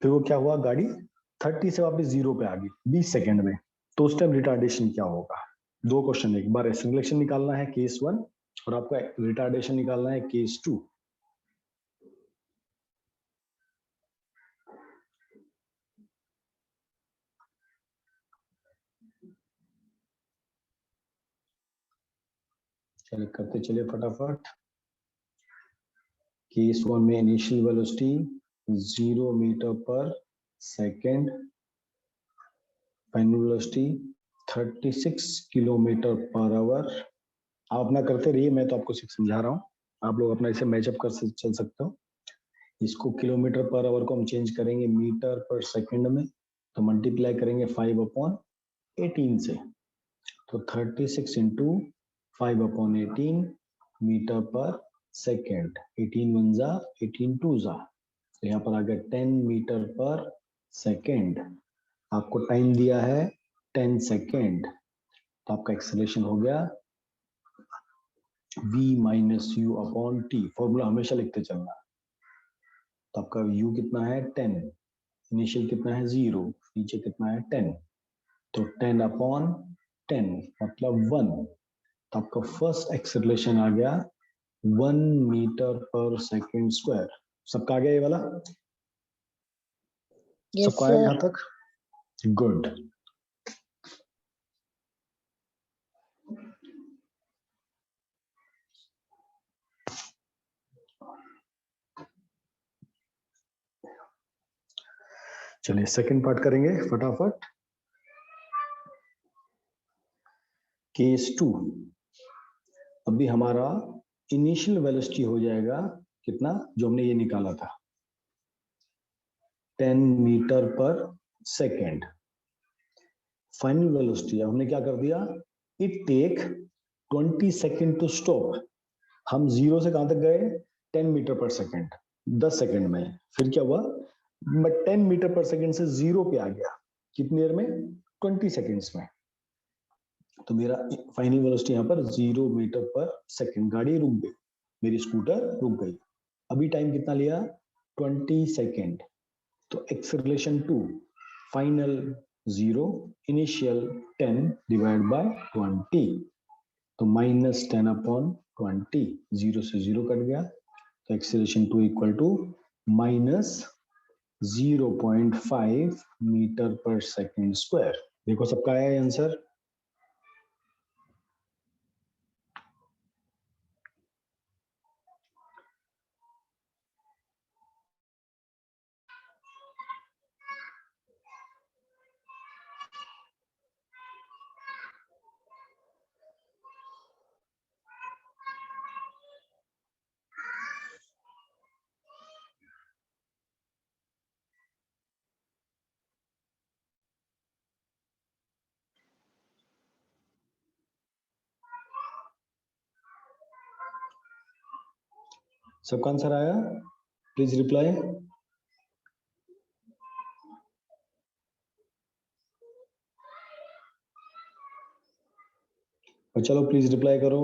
फिर वो क्या हुआ, गाड़ी 30 से वापस 0 पे आ गई 20 सेकेंड में। तो उस टाइम रिटार्डेशन क्या होगा? दो क्वेश्चन, एक बार एक्सेलरेशन निकालना है केस 1 और आपका रिटार्डेशन निकालना है केस 2। चलिए करते चलिए फटाफट। केस 1 में इनिशियल वेलोसिटी 0 मीटर पर second, final velocity 36 kilometre per hour. आप ना करते रहिए, मैं तो आपको सिर्फ समझा रहा हूँ, आप लोग अपना इसे मैचअप कर चल सकते हो। इसको किलोमीटर पर आवर को हम चेंज करेंगे मीटर पर सेकंड में, तो मल्टीप्लाई करेंगे 5/18 से। तो 36 इंटू 5/18 मीटर पर सेकेंड। 18 1 जा 18 2 जा, तो यहाँ पर आ गया 10 मीटर पर सेकेंड। आपको टाइम दिया है 10 सेकेंड, तो आपका एक्सेलरेशन हो गया v minus u upon T. Formula हमेशा लिखते चलना। तो आपका u कितना है 10, इनिशियल कितना है 0, नीचे कितना है 10, तो 10 अपॉन 10 मतलब 1। तो आपका फर्स्ट एक्सेलरेशन आ गया 1 मीटर पर सेकेंड स्क्वायर। सबका आ गया ये वाला? सबका आया यहाँ तक? गुड। चलिए सेकंड पार्ट करेंगे फटाफट। केस 2, अभी हमारा इनिशियल वेलोसिटी हो जाएगा कितना, जो हमने ये निकाला था 10 मीटर पर सेकेंड। फाइनल वेलोसिटी हमने क्या कर दिया, it take 20 second to stop. हम 0 से कहां तक गए, 10 मीटर पर सेकेंड, 10 सेकेंड में। फिर क्या हुआ, मैं 10 मीटर पर सेकेंड से 0 पे आ गया कितनी देर में, 20 सेकेंड्स में। तो मेरा फाइनल वेलोसिटी यहाँ पर 0 मीटर पर सेकेंड। गाड़ी रुक गई, मेरी स्कूटर रुक गई। अभी टाइम कितना लिया, 20 सेकेंड। तो acceleration 2, final 0, initial 10 divide by 20, तो माइनस 10 अपॉन 20, 0 से 0 कट गया। तो acceleration 2 equal to minus 0.5 metre पर सेकेंड स्क्वायर। देखो सबका आया आंसर। सबका आंसर आया, प्लीज रिप्लाई। और चलो प्लीज रिप्लाई करो।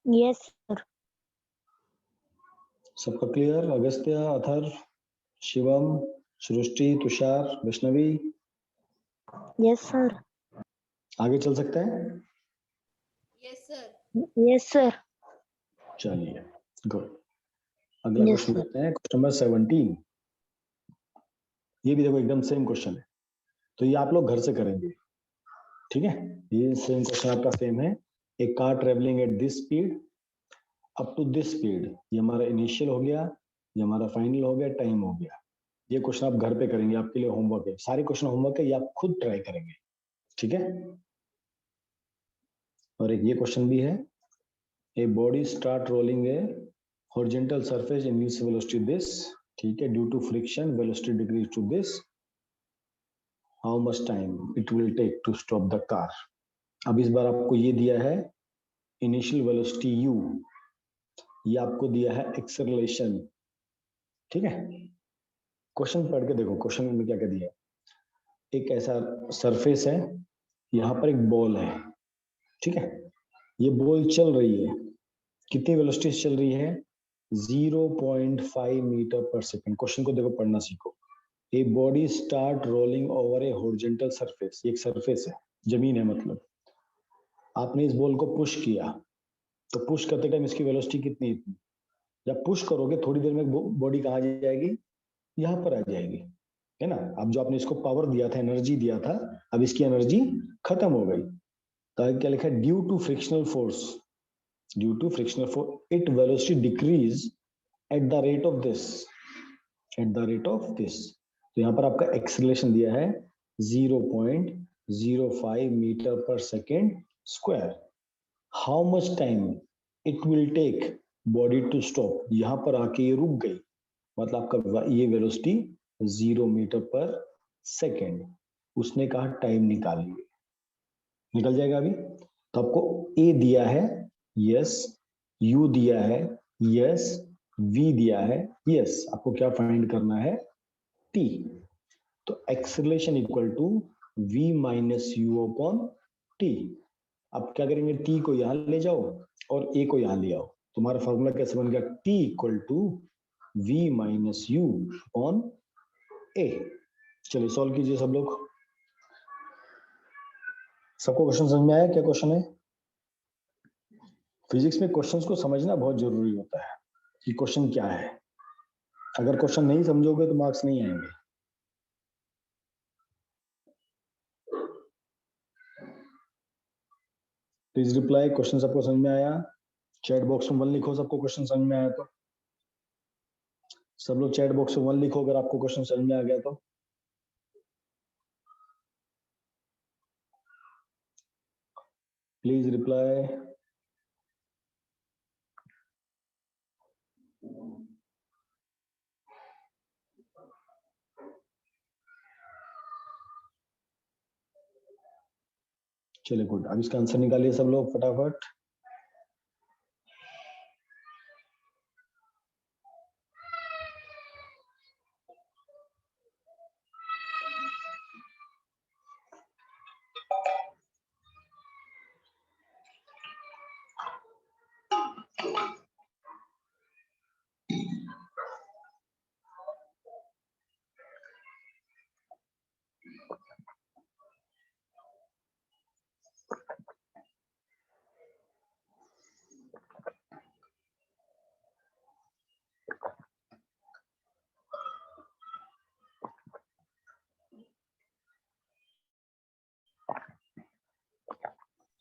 Yes sir. सबका क्लियर? अगस्त्य, अथर, शिवम, सृष्टि, तुषार, वैष्णवी, यस सर। आगे चल सकते हैं? Yes, sir. Yes sir. चलिए गुड। अगला Yes, क्वेश्चन sir. लेते हैं, क्वेश्चन नंबर 17। ये भी देखो एकदम सेम क्वेश्चन है, तो ये आप लोग घर से करेंगे, ठीक है। ये सेम क्वेश्चन आपका सेम है। A car travelling at this speed up to this speed, ये हमारा इनिशियल हो गया, ये हमारा फाइनल हो गया, टाइम हो गया। ये क्वेश्चन आप घर पे करेंगे, आपके लिए होमवर्क है, सारे क्वेश्चन होमवर्क है, ये आप खुद ट्राई करेंगे, ठीक है। और एक ये क्वेश्चन भी है, a body start rolling a horizontal surface in which velocity this, ठीक है, due to friction velocity decrease to this, how much time it will take to stop the car. अब इस बार आपको ये दिया है इनिशियल वेलोसिटी u, ये आपको दिया है एक्सेलरेशन, ठीक है। क्वेश्चन पढ़ के देखो, क्वेश्चन में क्या क्या दिया है। एक ऐसा सरफेस है, यहाँ पर एक बॉल है, ठीक है, ये बॉल चल रही है, कितनी वेलोसिटी से चल रही है, 0.5 मीटर पर सेकंड। क्वेश्चन को देखो, पढ़ना सीखो। ए बॉडी स्टार्ट रोलिंग ओवर ए हॉरिजॉन्टल सरफेस, एक सरफेस है, जमीन है मतलब, आपने इस बॉल को पुश किया, तो पुश करते टाइम इसकी वेलोसिटी कितनी है, जब पुश करोगे थोड़ी देर में बॉडी कहाँ जाएगी, यहाँ पर आ जाएगी, है ना। अब जो आपने इसको पावर दिया था, एनर्जी दिया था, अब इसकी एनर्जी खत्म हो गई, तो क्या लिखा है, due to frictional force, due to frictional force it velocity decrease at the rate of this, at the rate of this. तो यहाँ पर आपका एक्सेलरेशन दिया है 0.05 मीटर पर second square. How much time it will take body to stop, यहाँ पर आके ये रुक गई, मतलब आपका ये वेलोसिटी 0 मीटर पर सेकेंड। उसने कहा टाइम निकालिए, निकल जाएगा अभी। तो आपको ए दिया है, यस, यू दिया है, यस, वी दिया है, यस, आपको क्या फाइंड करना है, टी। तो acceleration equal to v minus u upon t. अब क्या करेंगे, टी को यहां ले जाओ और ए को यहां ले आओ, तुम्हारा फॉर्मूला कैसे बन गया, t equal to v minus u upon a. चलिए सॉल्व कीजिए सब लोग। सबको क्वेश्चन समझ में आया, क्या क्वेश्चन है। फिजिक्स में क्वेश्चंस को समझना बहुत जरूरी होता है कि क्वेश्चन क्या है। अगर क्वेश्चन नहीं समझोगे तो मार्क्स नहीं आएंगे। प्लीज रिप्लाई, क्वेश्चन सबको समझ में आया। चैट बॉक्स में 1 लिखो सबको क्वेश्चन समझ में आया तो। सब लोग चैट बॉक्स में 1 लिखो अगर आपको क्वेश्चन समझ में आ गया तो। Please reply. चलिए गुड, अब इसका आंसर निकालिए सब लोग फटाफट।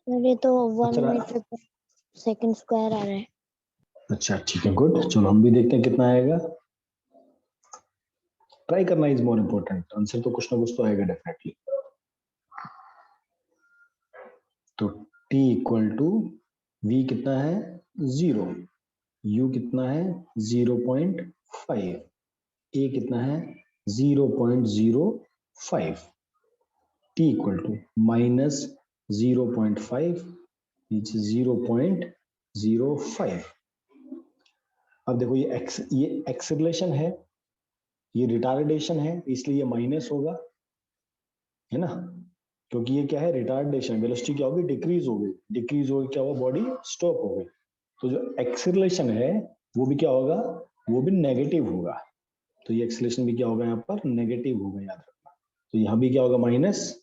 ये तो 1 अच्छा, मीटर पर सेकंड स्क्वायर आ रहा है। अच्छा ठीक है, गुड। चलो हम भी देखते हैं कितना आएगा। ट्राई करना इज मोर इम्पोर्टेंट, आंसर तो कुछ ना कुछ तो आएगा डेफिनेटली। तो t इक्वल टू v कितना है 0, u कितना है 0.5, a कितना है 0.05, t इक्वल टू माइनस 0.5 0.05। अब देखो ये एक्सेलरेशन है, ये रिटार्डेशन है, इसलिए ये माइनस होगा, है ना, क्योंकि ये क्या है रिटार्डेशन, वेलोसिटी क्या होगी डिक्रीज होगी, डिक्रीज होगी क्या होगा बॉडी स्टॉप हो गई। तो जो एक्सेलरेशन है वो भी क्या होगा, वो भी नेगेटिव होगा। तो ये एक्सेलरेशन भी क्या होगा यहाँ पर नेगेटिव होगा, याद रखना। तो यहाँ भी क्या होगा माइनस,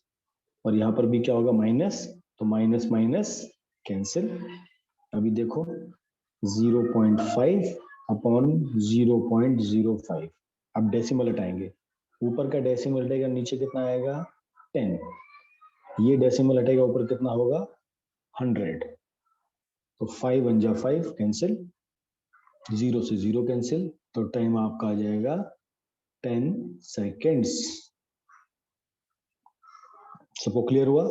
और यहाँ पर भी क्या होगा माइनस, तो माइनस माइनस कैंसिल। अभी देखो 0.5 अपॉन 0.05, अब डेसिमल हटाएंगे, ऊपर का डेसिमल हटेगा नीचे कितना आएगा 10, ये डेसिमल हटेगा ऊपर कितना होगा 100, तो 5 1 जा 5 कैंसिल, 0 से 0 कैंसिल, तो टाइम आपका आ जाएगा 10 सेकेंड्स। सबको क्लियर हुआ?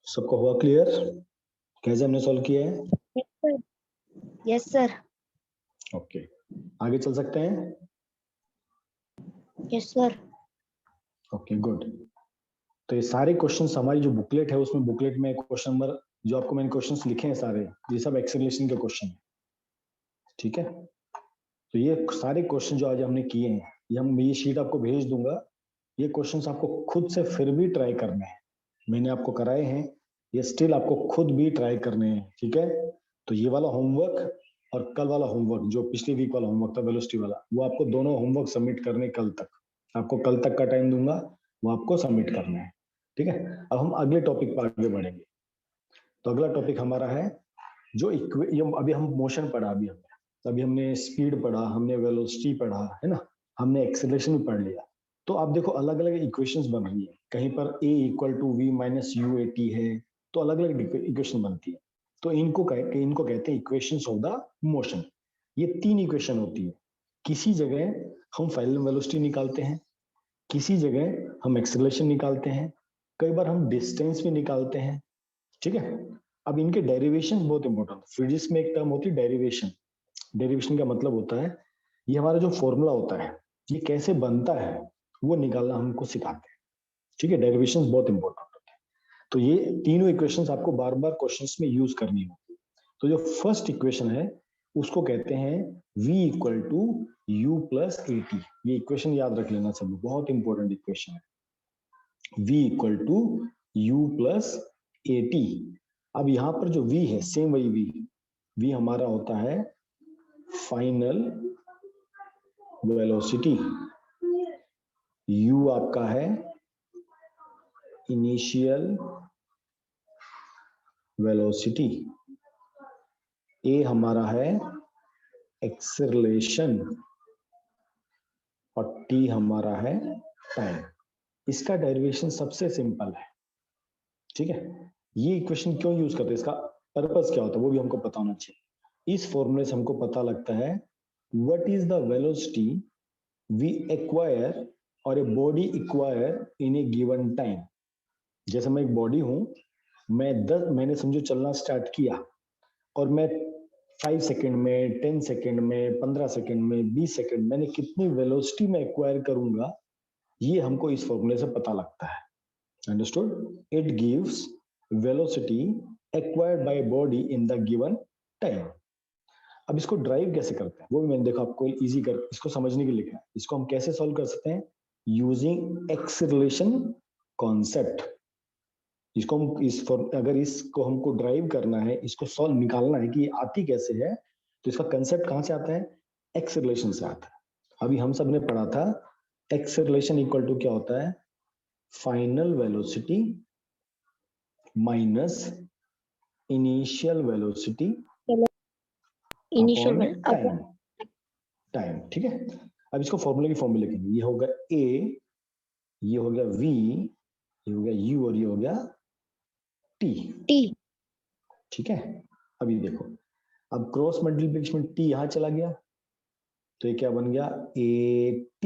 सबको हुआ क्लियर कैसे हमने सॉल्व किया है? Yes sir. ओके, आगे चल सकते हैं? Yes sir. Okay good. तो ये सारे क्वेश्चंस हमारी जो बुकलेट है उसमें, बुकलेट में क्वेश्चन नंबर जो आपको मैंने क्वेश्चंस लिखे हैं सारे, ये सब एक्सेलरेशन के क्वेश्चन है, ठीक है। तो ये सारे क्वेश्चन जो आज हमने किए हैं, ये शीट आपको भेज दूंगा। ये क्वेश्चंस आपको खुद से फिर भी ट्राई करने हैं, मैंने आपको कराए हैं, ये स्टिल आपको खुद भी ट्राई करने हैं, ठीक है। तो ये वाला होमवर्क और कल वाला होमवर्क, जो पिछली वीक वाला होमवर्क था वेलोसिटी वाला, वो आपको दोनों होमवर्क सबमिट करने कल तक, आपको कल तक का टाइम दूंगा, वो आपको सबमिट करना है, ठीक है। अब हम अगले टॉपिक पर आगे बढ़ेंगे। तो अगला टॉपिक हमारा है जो अभी हम मोशन पढ़ा, अभी हमने स्पीड पढ़ा, हमने वेलोसिटी पढ़ा, है ना, हमने एक्सेलरेशन भी पढ़ लिया। तो आप देखो अलग अलग इक्वेशंस बन रही है, कहीं पर a = v - u/at है, तो अलग अलग इक्वेशन बनती है। तो इनको कहते हैं इक्वेशंस ऑफ द मोशन। ये 3 इक्वेशन होती है। किसी जगह हम फाइनल वेलोसिटी निकालते हैं, किसी जगह हम एक्सेलरेशन निकालते हैं, कई बार हम डिस्टेंस भी निकालते हैं, ठीक है। अब इनके डेरिवेशन बहुत इंपॉर्टेंट है। फिजिक्स में एक टर्म होती है डेरिवेशन। डेरिवेशन का मतलब होता है ये हमारा जो फॉर्मूला होता है ये कैसे बनता है वो निकालना हमको सिखाते हैं, ठीक है। डेरिवेशंस बहुत इंपॉर्टेंट होते हैं। तो ये तीनों इक्वेशंस आपको बार बार क्वेश्चंस में यूज करनी होती है। तो जो फर्स्ट इक्वेशन है उसको कहते हैं v = u + at। ये इक्वेशन याद रख लेना सब, बहुत इंपॉर्टेंट इक्वेशन है। v = u + at। अब यहाँ पर जो v है सेम वही v हमारा होता है फाइनल वेलोसिटी, u आपका है इनिशियल वेलोसिटी, a हमारा है एक्सेलरेशन और t हमारा है टाइम। इसका डेरिवेशन सबसे सिंपल है, ठीक है। ये इक्वेशन क्यों यूज करते हैं, इसका पर्पस क्या होता है वो भी हमको पता होना चाहिए। इस फॉर्मूले से हमको पता लगता है what is the velocity we acquire और a body acquire in a given time. जैसे मैं एक बॉडी हूं, मैंने समझो चलना स्टार्ट किया और मैं 5 सेकंड में, 10 सेकंड में, 15 सेकंड में, 20 सेकंड, मैंने कितनी वेलोसिटी में एक्वायर करूंगा ये हमको इस फॉर्मूले से पता लगता है। Understood? It gives velocity acquired by body in the given time. अब इसको ड्राइव कैसे करते हैं वो भी मैंने देखा आपको इजी कर, इसको समझने के लिए लिखा है। इसको हम कैसे सॉल्व कर सकते हैं? Using acceleration concept. इसको हम अगर इसको हमको ड्राइव करना है, इसको सॉल्व निकालना है कि ये आती कैसे है, तो इसका कंसेप्ट कहां से आता है? एक्सेलरेशन से आता है। अभी हम सब ने पढ़ा था एक्सेलरेशन इक्वल टू क्या होता है? Final velocity minus initial velocity initial upon time, ठीक है। अब इसको फॉर्मूले की फॉर्म में लिखेंगे। ये होगा a, ये हो गया v, ये हो गया u और ये हो गया t, ठीक है। अब ये देखो, अब क्रॉस मल्टीप्लिकेशन में t यहां चला गया तो ये क्या बन गया? at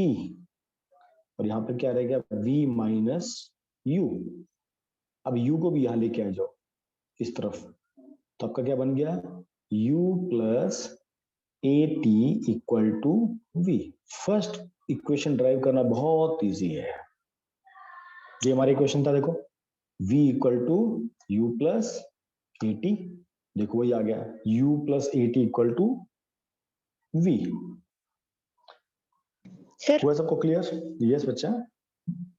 और यहाँ पे क्या रह गया? v minus u। अब u को भी यहां लेके आ जाओ इस तरफ, तो आपका क्या बन गया? u plus at equal to v। First equation drive करना बहुत इजी है। ये हमारा इक्वेशन था, देखो v equal to u plus at, देखो वही आ गया u plus at equal to v। Sir हुआ सबको क्लियर? यस बच्चा।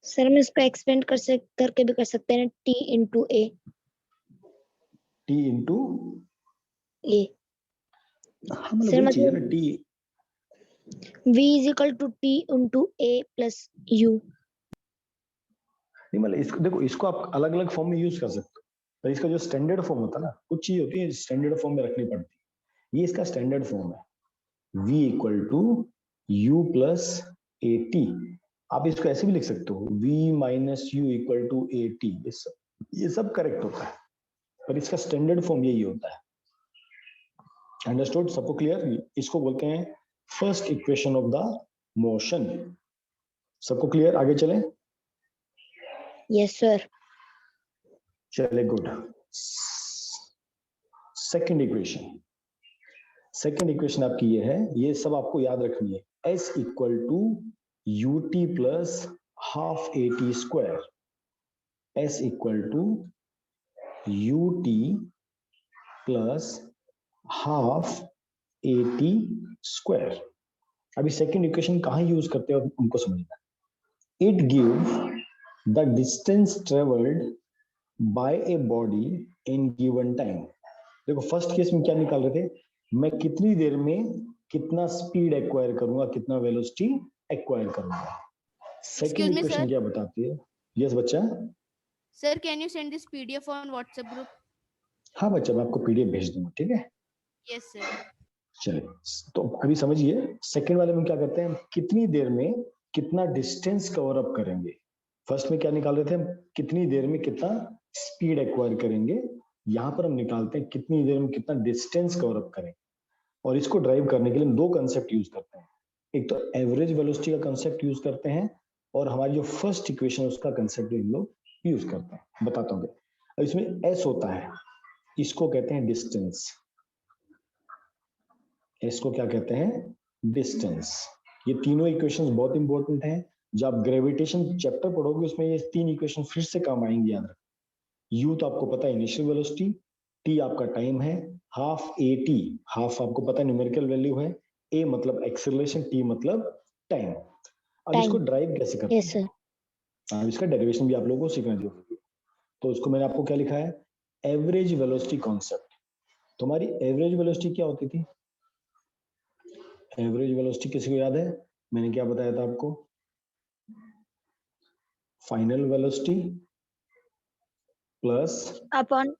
सर हम इसको एक्सपेंड करके भी कर सकते हैं t into a। t into a मतलब सर वही चीज है ना, मतलब t v is equal to t into a plus u। नहीं, मतलब इसको देखो, इसको आप अलग अलग फॉर्म में यूज कर सकते हो, पर इसका जो स्टैंडर्ड फॉर्म होता है ना, कुछ चीज होती है स्टैंडर्ड फॉर्म में रखनी पड़ती है। ये इसका स्टैंडर्ड फॉर्म है v equal to u plus at आप इसको ऐसे भी लिख सकते हो, v minus u equal to a t, ये सब करेक्ट होता है, पर इसका स्टैंडर्ड फॉर्म यही होता है। अंडरस्टूड? सबको क्लियर? इसको बोलते हैं first equation of the motion. सबको क्लियर? आगे चलें? Yes sir. चले, गुड। सेकंड इक्वेशन आपकी ये है, ये सब आपको याद रखनी है। s equal to u t plus half a t square, s equal to u t plus half a t square. अभी सेकंड इक्वेशन कहाँ यूज करते हो उनको समझना। It give the distance travelled by a body in given time. देखो first case में क्या निकाल रहे थे, मैं कितनी देर में कितना स्पीड एक्वायर करूंगा, कितना वेलोसिटी एक्वायर करूंगा। सेकंड इक्वेशन क्या बताती है? यस बच्चा। Sir, can you send this PDF on WhatsApp group? हाँ बच्चा, मैं आपको पीडीएफ भेज दूंगा, ठीक है? Yes, sir. चलिए, तो अभी समझिए सेकंड वाले में क्या करते हैं, कितनी देर में कितना डिस्टेंस कवर अप करेंगे। फर्स्ट में क्या निकाल रहे थे हम, कितनी देर में कितना स्पीड एक्वायर करेंगे। यहाँ पर हम निकालते हैं कितनी देर में कितना डिस्टेंस कवर अप करेंगे। और इसको ड्राइव करने के लिए हम दो कंसेप्ट यूज करते हैं, एक तो एवरेज वेलोसिटी का कंसेप्ट यूज करते हैं, और हमारी जो फर्स्ट इक्वेशन उसका कंसेप्ट हम लोग यूज करते हैं। बताता हूँ। अब इसमें एस होता है, इसको कहते हैं डिस्टेंस। इसको क्या कहते हैं? डिस्टेंस। ये तीनों इक्वेशंस बहुत इंपॉर्टेंट हैं। जब आप ग्रेविटेशन चैप्टर पढ़ोगे उसमें ये तीन इक्वेशन फिर से काम आएंगी, याद रखना। यू तो आपको पता है इनिशियल वेलोसिटी, टी आपका टाइम है, हाफ ए टी, हाफ आपको पता है न्यूमेरिकल वैल्यू है, ए मतलब एक्सेलरेशन, टी मतलब टाइम। अब इसको ड्राइव कैसे करते हैं? Yes sir. अब इसका डेरिवेशन भी आप लोगों को सीखना जरूरी है। तो उसको मैंने आपको क्या लिखा है, एवरेज वेलोसिटी कॉन्सेप्ट। तुम्हारी एवरेज वेलोसिटी क्या होती थी? एवरेज वेलोसिटी किसी को याद है? मैंने क्या बताया था आपको? Final velocity plus upon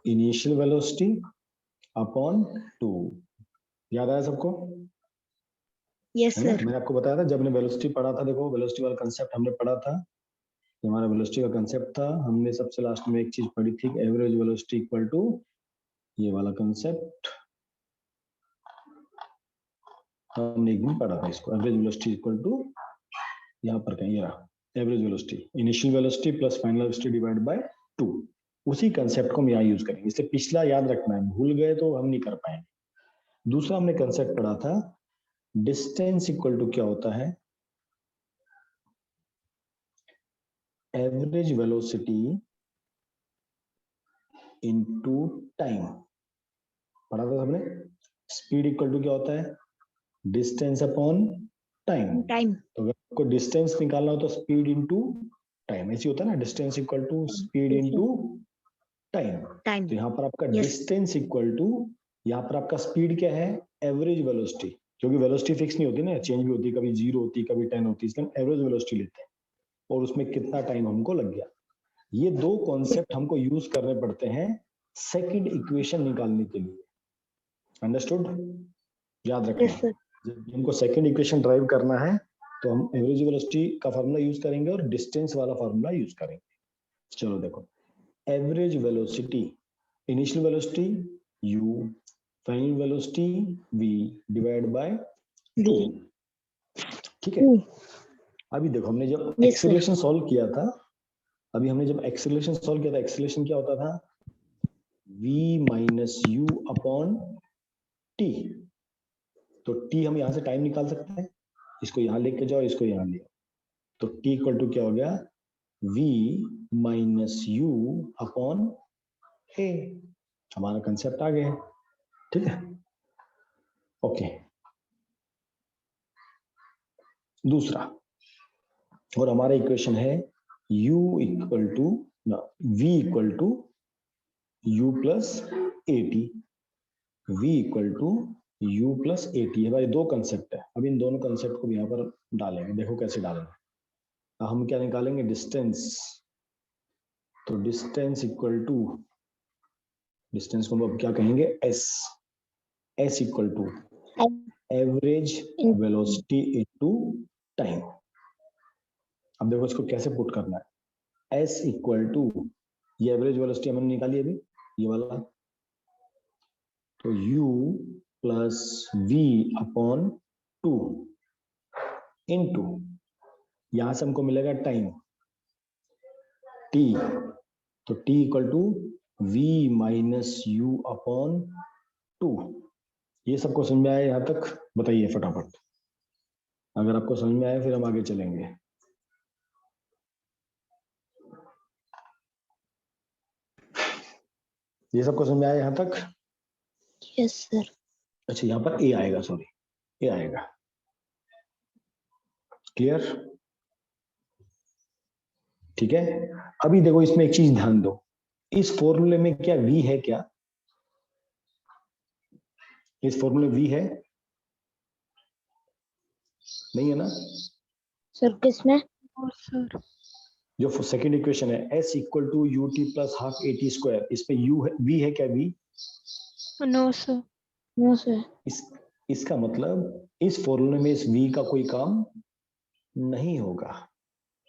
initial velocity upon 2। याद आया सबको? यस है ना? सर। मैंने आपको बताया था जब हमने वेलोसिटी पढ़ा था, देखो वेलोसिटी वाला कंसेप्ट हमने पढ़ा था, हमारा वेलोसिटी का कंसेप्ट था। हमने सबसे लास्ट में एक चीज पढ़ी थी, एवरेज वेलोसिटी इक्वल टू ये वाला कंसेप्ट हमने एक दिन पढ़ा था इसको। एवरेज वेलोसिटी इक्वल टू यहाँ पर कहीं रहा, average velocity initial velocity plus final velocity divide by 2। उसी कंसेप्ट को हम यहाँ यूज करेंगे। इससे पिछला याद रखना है, भूल गए तो हम नहीं कर पाएंगे। दूसरा हमने कंसेप्ट पढ़ा था, डिस्टेंस इक्वल टू क्या होता है? Average velocity into time. पढ़ा था सबने। स्पीड इक्वल टू क्या होता है? Distance upon time. तो अगर आपको डिस्टेंस निकालना हो तो स्पीड इनटू टाइम, ऐसे होता है ना, distance equal to speed into time. तो यहाँ पर आपका डिस्टेंस इक्वल टू, यहाँ पर आपका स्पीड क्या है? एवरेज वेलोसिटी, क्योंकि वेलोसिटी फिक्स नहीं होती ना, चेंज भी होती है, कभी 0 होती है, कभी 10 होती है, इसलिए हम एवरेज वेलोसिटी लेते हैं और उसमें कितना टाइम हमको लग गया। ये दो कॉन्सेप्ट हमको यूज करने पड़ते हैं सेकंड इक्वेशन निकालने के लिए। अंडरस्टूड? याद रखना, जब हमको सेकंड इक्वेशन ड्राइव करना है तो हम एवरेज वेलोसिटी का फार्मूला यूज करेंगे और डिस्टेंस वाला फार्मूला यूज करेंगे। चलो देखो, average velocity, initial velocity u, final velocity v divide by 2। ठीक है? अभी देखो हमने जब एक्सेलरेशन सॉल्व किया था, एक्सेलरेशन क्या होता था? v minus u upon t. तो t हम यहां से टाइम निकाल सकते हैं, इसको यहां लेके जाओ, इसको यहां ले आओ, तो t इक्वल टू क्या हो गया? v माइनस यू अपॉन ए। हमारा कंसेप्ट आ गया। ठीक है? ओके। दूसरा, और हमारा इक्वेशन है u equal to v equal to u plus a t. v equal to u plus a t. हमारे दो कंसेप्ट है, अब इन दोनों कंसेप्ट को भी यहाँ पर डालेंगे। देखो कैसे डालेंगे। हम क्या निकालेंगे? डिस्टेंस। तो डिस्टेंस इक्वल टू, डिस्टेंस को अब क्या कहेंगे? s। s equal to average velocity into time. अब देखो इसको कैसे पुट करना है। S इक्वल टू, ये एवरेज वेलोसिटी हमने निकाली अभी, ये वाला, तो u plus v upon 2 into, यहां से हमको मिलेगा टाइम t, तो t equal to v minus u upon 2। ये सबको समझ में आया यहाँ तक? बताइए फटाफट, अगर आपको समझ में आया फिर हम आगे चलेंगे। ये सबको समझ में आया यहाँ तक? Yes sir. अच्छा, यहाँ पर ए आएगा, सॉरी, ए आएगा। क्लियर? ठीक है। अभी देखो इसमें एक चीज ध्यान दो, इस फॉर्मूले में क्या v है? क्या इस फॉर्मूले v है? नहीं है ना सर किसमें? और सर जो सेकंड इक्वेशन है s equal to u t plus half a t square, इसमें u है, v है क्या? v? No sir. No sir. इसका मतलब इस फॉर्मूले में इस v का कोई काम नहीं होगा,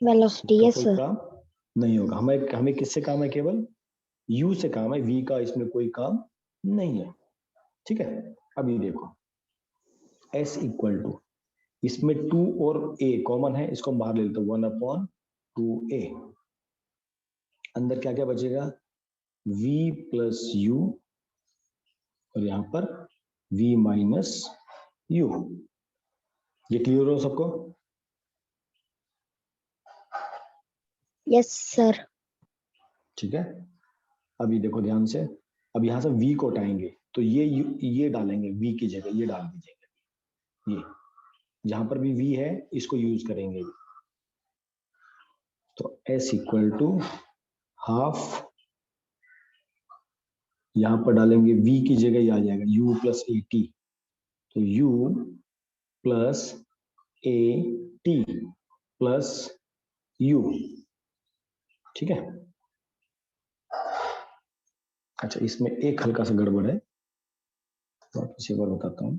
वेलोसिटी, इसका यस कोई सर। काम नहीं होगा। हमें किससे काम है? केवल u से काम है, v का इसमें कोई काम नहीं है। ठीक है। अभी देखो s इक्वल टू, इसमें 2 और a कॉमन है, इसको बाहर ले लेते हैं, 1/2a। अंदर क्या क्या बचेगा? v प्लस यू, और यहां पर v माइनस यू। ये क्लियर हो सबको? Yes sir. ठीक है। अभी देखो ध्यान से, अब यहां से v को हटाएंगे तो ये डालेंगे v की जगह, ये डाल दीजिएगा, ये जहां पर भी v है इसको यूज करेंगे। तो s इक्वल टू हाफ, यहां पर डालेंगे v की जगह, ये आ जाएगा u प्लस ए टी, तो u plus a T plus u। ठीक है। अच्छा, इसमें एक हल्का सा गड़बड़ है, तो आप इसे बार बताता हूं।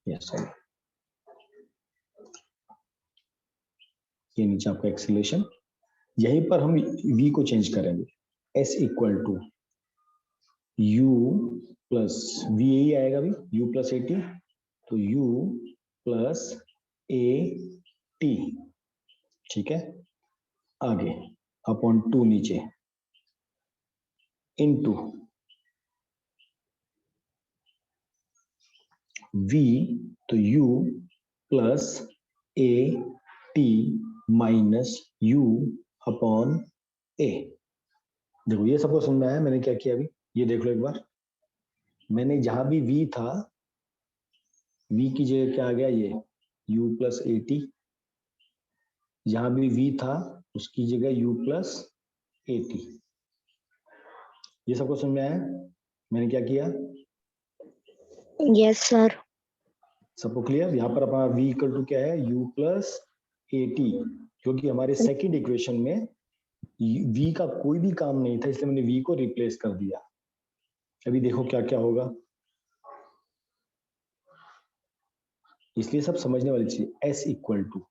यस, सॉरी, ये नीचे आपका एक्सीलरेशन, यहीं पर हम v को चेंज करेंगे। s equal to u plus v, यही आएगा भी, u प्लस ए टी, तो u प्लस ए टी। ठीक है। आगे अपॉन 2 नीचे, इनटू v, तो u plus a t minus u upon a. देखो ये सबको समझ में आया मैंने क्या किया? अभी ये देख लो एक बार, मैंने जहां भी v था, v की जगह क्या आ गया? ये u प्लस ए टी, जहां भी v था उसकी जगह u प्लस ए टी। ये सबको समझ में आया मैंने क्या किया? Yes sir. सबको क्लियर? यहाँ पर अपना v इक्वल टू क्या है? u प्लस ए टी, क्योंकि हमारे सेकंड इक्वेशन में v का कोई भी काम नहीं था, इसलिए मैंने v को रिप्लेस कर दिया। अभी देखो क्या क्या होगा, इसलिए सब समझने वाली चीज। s इक्वल टू,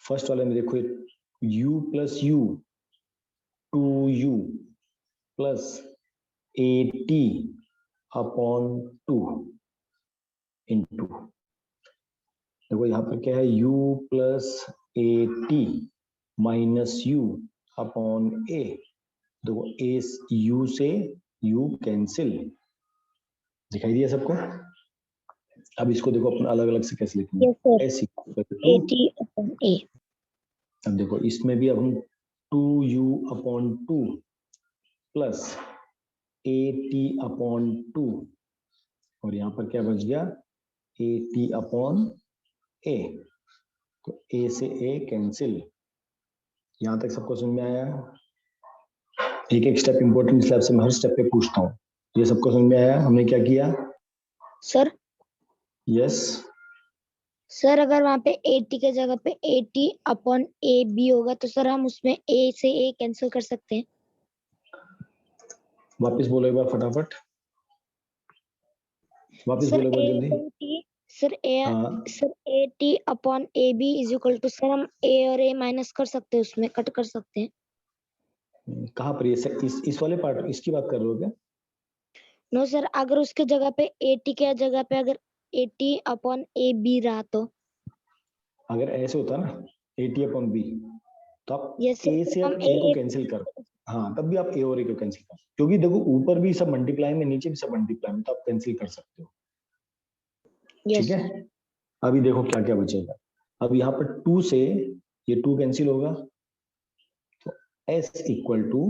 फर्स्ट वाले में देखो u plus u, 2u plus a t upon 2 into, देखो यहाँ पर क्या है? u plus a t minus u upon a. देखो ए u से u कैंसिल, दिखाई दिया सबको? अब इसको देखो अपन अलग अलग से कैसे लिखेंगे? Yes sir. s equal a two, t upon a. अब देखो इसमें भी अब हम 2u upon 2 plus a t upon 2, और यहाँ पर क्या बच गया? ए टी अपॉन ए, तो ए से ए कैंसिल। यहाँ तक सबको समझ में आया? एक एक स्टेप इंपॉर्टेंट, स्टेप से मैं हर स्टेप पे पूछता हूँ। ये सबको समझ में आया हमने क्या किया? Sir yes. सर अगर वहाँ पे ए टी के जगह पे a t upon a b होगा तो सर हम उसमें ए से ए कैंसिल कर सकते हैं। वापस बोलो एक बार फटाफट। वापस सर बोलो एक बार जल्दी। हाँ sir a t upon a b is equal to, sir हम ए और ए माइनस कर सकते हैं, उसमें कट कर सकते हैं। कहाँ पर ये इस वाले पार्ट इसकी बात कर रहे हो क्या? नो सर, अगर उसके जगह पे ए टी के जगह पे अगर a t upon a b रहा तो। अगर ऐसे होता ना AT अपॉन B, तो आप यस A सर, से हम आप A को कैंसिल कर, हाँ तब भी आप A और A को कैंसिल कर, क्योंकि देखो ऊपर भी सब मल्टीप्लाई में, नीचे भी सब मल्टीप्लाई में, तो आप कैंसिल कर सकते हो। ठीक है, अभी देखो क्या क्या बचेगा। अब यहाँ पर 2 से ये 2 कैंसिल होगा, तो S equal to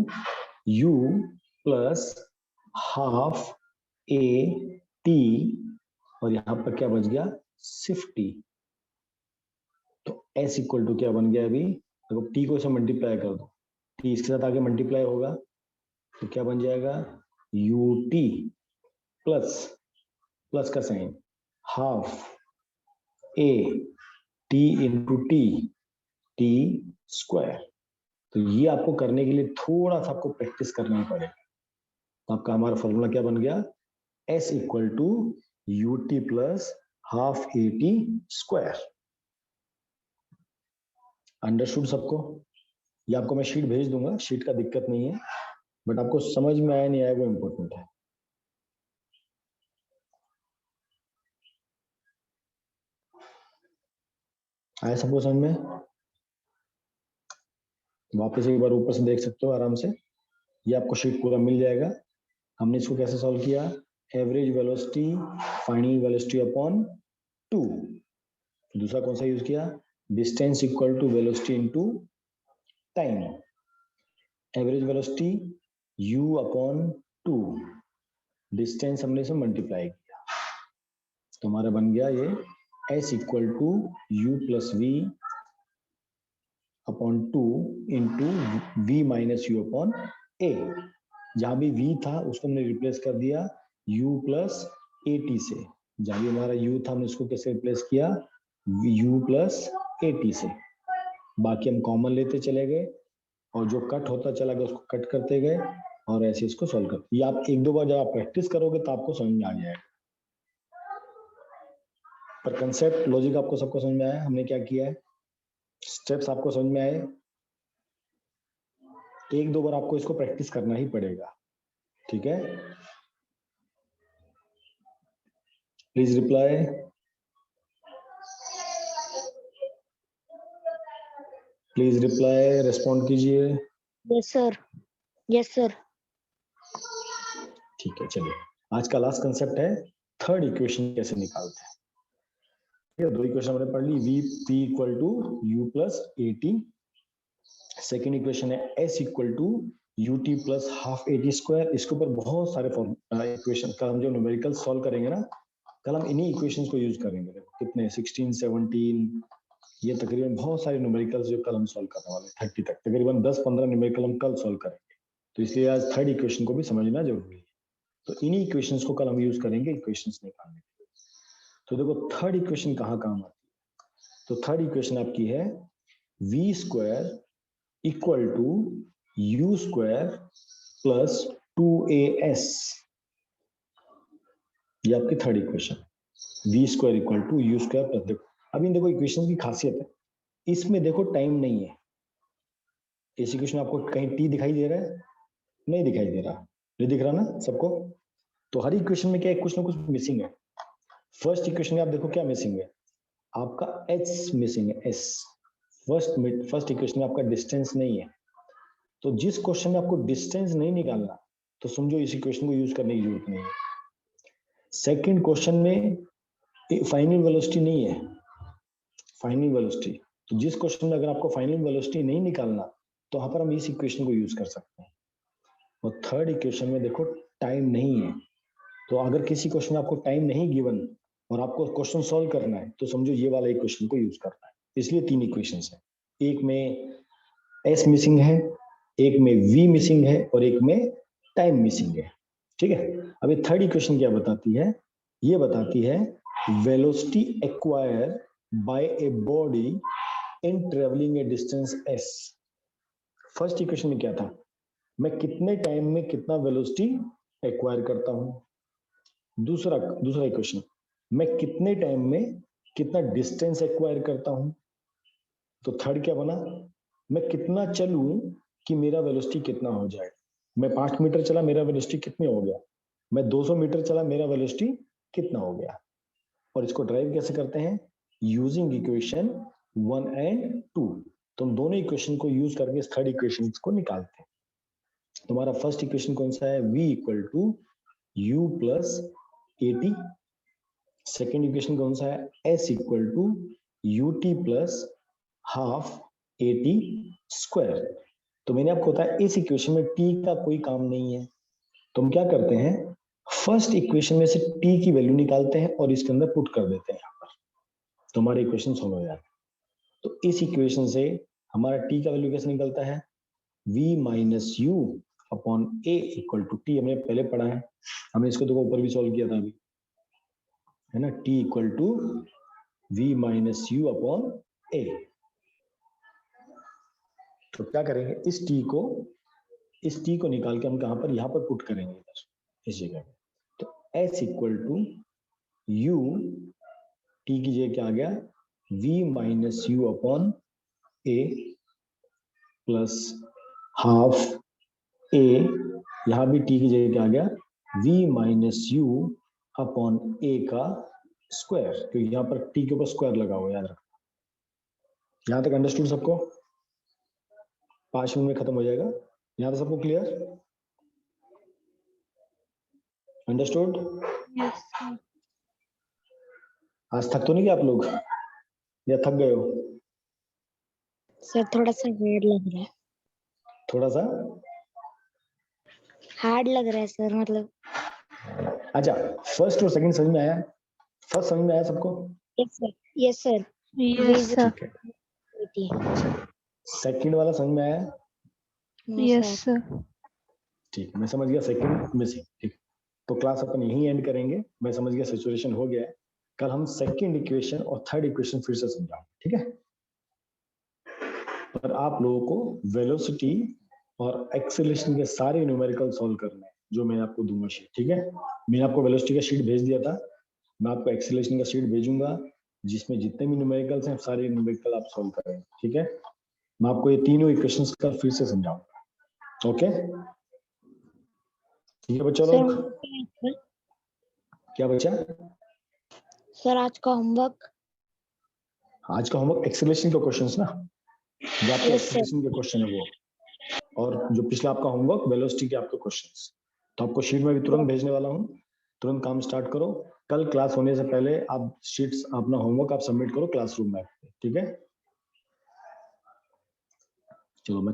U plus half AT, और यहाँ पर क्या बच गया 50। तो S इक्वल टू क्या बन गया अभी, देखो T को से मल्टीप्लाई कर दो, T इसके साथ आगे मल्टीप्लाई होगा, तो क्या बन जाएगा UT प्लस प्लस का sign half AT into t square. तो ये आपको करने के लिए थोड़ा सा आपको प्रैक्टिस करना ही पड़ेगा। तो आपका हमारा फॉर्मूला क्या बन गया, S equal to UT plus half AT square. Understood सबको? ये आपको मैं शीट भेज दूंगा, शीट का दिक्कत नहीं है, बट आपको समझ में आया नहीं आया वो इम्पोर्टेंट है। आया सबको समझ में? वापस एक बार ऊपर से देख सकते हो आराम से, ये आपको शीट पूरा मिल जाएगा। हमने इसको कैसे सॉल्व किया, average velocity final velocity upon 2। दूसरा कौन सा यूज किया, distance equal to velocity into time, average velocity u upon 2, distance हमने से मल्टीप्लाई किया, तो हमारा बन गया ये s equal to u plus v upon 2 into v minus u upon a। जहां भी v था उसको हमने रिप्लेस कर दिया u प्लस AT से, जहां भी हमारा u था हमने उसको कैसे रिप्लेस किया u प्लस AT से। बाकी हम कॉमन लेते चले गए और जो कट होता चला गया उसको कट करते गए और ऐसे इसको सॉल्व करते। ये आप एक दो बार जब आप प्रैक्टिस करोगे तो आपको समझ में आ जाएगा। पर कंसेप्ट लॉजिक आपको सबको समझ में आया, हमने क्या किया है, स्टेप्स आपको समझ में आए। एक दो बार आपको इसको प्रैक्टिस करना ही पड़ेगा, ठीक है? Please reply. Please reply, respond कीजिए। Yes sir, yes sir. ठीक है, चलिए आज का लास्ट कंसेप्ट है थर्ड इक्वेशन कैसे निकालते हैं। ठीक है, दो इक्वेशन हमने पढ़ ली, v p equal to u plus AT। Second equation है S equal to UT plus half AT square. इसके ऊपर बहुत सारे इक्वेशन, कल हम जो न्यूमेरिकल सॉल्व करेंगे ना, कल हम इन्हीं इक्वेशंस को यूज करेंगे। देखो कितने 16, 17, ये तकरीबन बहुत सारे न्यूमेरिकल्स जो कल हम सॉल्व करने वाले 30 तक, तकरीबन 10-15 न्यूमेरिकल हम कल सॉल्व करेंगे। तो इसलिए आज थर्ड इक्वेशन को भी समझना जरूरी है। तो इन्हीं इक्वेशंस को कल हम यूज करेंगे इक्वेशंस निकालने के लिए। तो देखो थर्ड इक्वेशन कहाँ काम आती है, तो थर्ड इक्वेशन आपकी है v square equal to u square plus 2as। ये आपकी third equation, v square equal to u square plus, देखो अभी देखो इक्वेशन की खासियत है, इसमें देखो टाइम नहीं है। इस इक्वेशन में आपको कहीं t दिखाई दे रहा है, नहीं दिखाई दे रहा, नहीं दिख रहा ना सबको? तो हर इक्वेशन में क्या है, कुछ ना कुछ मिसिंग है। फर्स्ट इक्वेशन में आप देखो क्या मिसिंग है, आपका h मिसिंग है, s। फर्स्ट इक्वेशन में आपका डिस्टेंस नहीं है। तो जिस क्वेश्चन में आपको डिस्टेंस नहीं निकालना, तो समझो इस इक्वेशन को यूज करने की जरूरत नहीं है। सेकंड क्वेश्चन में फाइनल वेलोसिटी नहीं है, फाइनल वेलोसिटी, तो जिस क्वेश्चन में अगर आपको फाइनल वेलोसिटी नहीं निकालना, तो वहां पर हम इस इक्वेशन को यूज कर सकते हैं। और थर्ड इक्वेशन में देखो टाइम नहीं है, तो अगर किसी क्वेश्चन में आपको टाइम नहीं गिवन और आपको क्वेश्चन सॉल्व करना है, तो समझो ये वाला इक्वेशन को यूज करना है। इसलिए तीन इक्वेशंस है, एक में s मिसिंग है, एक में v मिसिंग है और एक में टाइम मिसिंग है। ठीक है, अभी थर्ड इक्वेशन क्या बताती है, ये बताती है velocity acquire by a body in travelling a distance s। First equation में क्या था, मैं कितने टाइम में कितना वेलोसिटी एक्वायर करता हूं, दूसरा इक्वेशन, मैं कितने टाइम में कितना डिस्टेंस एक्वायर करता हूं। तो थर्ड क्या बना, मैं कितना चलूं कि मेरा वेलोसिटी कितना हो जाए। मैं 5 मीटर चला, मेरा वेलोसिटी कितनी हो गया। मैं 200 मीटर चला, मेरा वेलोसिटी कितना हो गया। और इसको ड्राइव कैसे करते हैं, यूजिंग इक्वेशन 1 एंड 2। तो हम दोनों इक्वेशन को यूज करके इस थर्ड इक्वेशन को निकालते हैं। तुम्हारा फर्स्ट इक्वेशन कौन सा है, v equal to u plus AT। Second equation कौन सा है, s equal to ut plus half AT square. तो मैंने आपको बताया इस इक्वेशन में t का कोई काम नहीं है, तो हम क्या करते हैं, फर्स्ट इक्वेशन में से t की वैल्यू निकालते हैं और इसके अंदर पुट कर देते हैं यहाँ पर, तो हमारा इक्वेशन सॉल्व हो जाता है। तो इस इक्वेशन से हमारा t का वैल्यू कैसे निकलता है, v minus u upon a equal to t। हमने पहले पढ़ा है, हमने इसको तो ऊपर भी सॉल्व किया था अभी, है ना, t equal to v minus u upon a। तो क्या करेंगे, इस t को निकाल के हम कहां पर, यहां पर पुट करेंगे इधर इस जगह। तो s equal to u, t की जगह क्या आ गया, v minus u upon a plus half a, यहां भी t की जगह क्या आ गया, v minus u upon a का स्क्वायर, क्योंकि यहाँ पर t के ऊपर स्क्वायर लगा हुआ है, याद रखना। यहां तक अंडरस्टूड सबको, 5 मिनट में खत्म हो जाएगा। यहां तक सबको क्लियर, अंडरस्टूड। Yes sir. आज थक तो नहीं गए आप लोग, या थक गए हो, सर थोड़ा सा हार्ड लग रहा है, थोड़ा सा। हार्ड लग रहा है सर, मतलब। अच्छा, फर्स्ट और सेकंड समझ में आया, फर्स्ट समझ में आया सबको, yes sir, yes sir. Yes sir. ठीक है। सेकंड वाला समझ में आया, यस सर। ठीक, मैं समझ गया सेकंड मिसिंग। ठीक, तो क्लास अपन यहीं एंड करेंगे, मैं समझ गया सिचुएशन हो गया है। कल हम सेकंड इक्वेशन और थर्ड इक्वेशन फिर से समझाएंगे, ठीक है। पर आप लोगों को वेलोसिटी और एक्सेलरेशन के सारे न्यूमेरिकल सॉल्व करने हैं, जो मैं आपको दूंगा शीट, ठीक है। मैंने आपको वेलोसिटी का शीट भेज दिया था, मैं आपको एक्सेलरेशन का शीट भेजूंगा, जिसमें जितने भी न्यूमेरिकल्स हैं सारे न्यूमेरिकल आप सॉल्व करेंगे, ठीक है। मैं आपको ये तीनों इक्वेशंस का फिर से समझाऊंगा, ओके। ठीक है बच्चा लोग, क्या बच्चा, सर आज का होमवर्क, आज का होमवर्क एक्सेलरेशन के क्वेश्चंस ना, जो आपके Yes, sir. एक्सेलरेशन के क्वेश्चन है वो, और जो पिछला आपका होमवर्क वेलोसिटी के आपके क्वेश्चंस। तो आपको शीट में भी तुरंत भेजने वाला हूँ, तुरंत काम स्टार्ट करो। कल क्लास होने से पहले आप शीट्स, अपना होमवर्क आप सबमिट करो क्लासरूम में, ठीक है। चलो मैं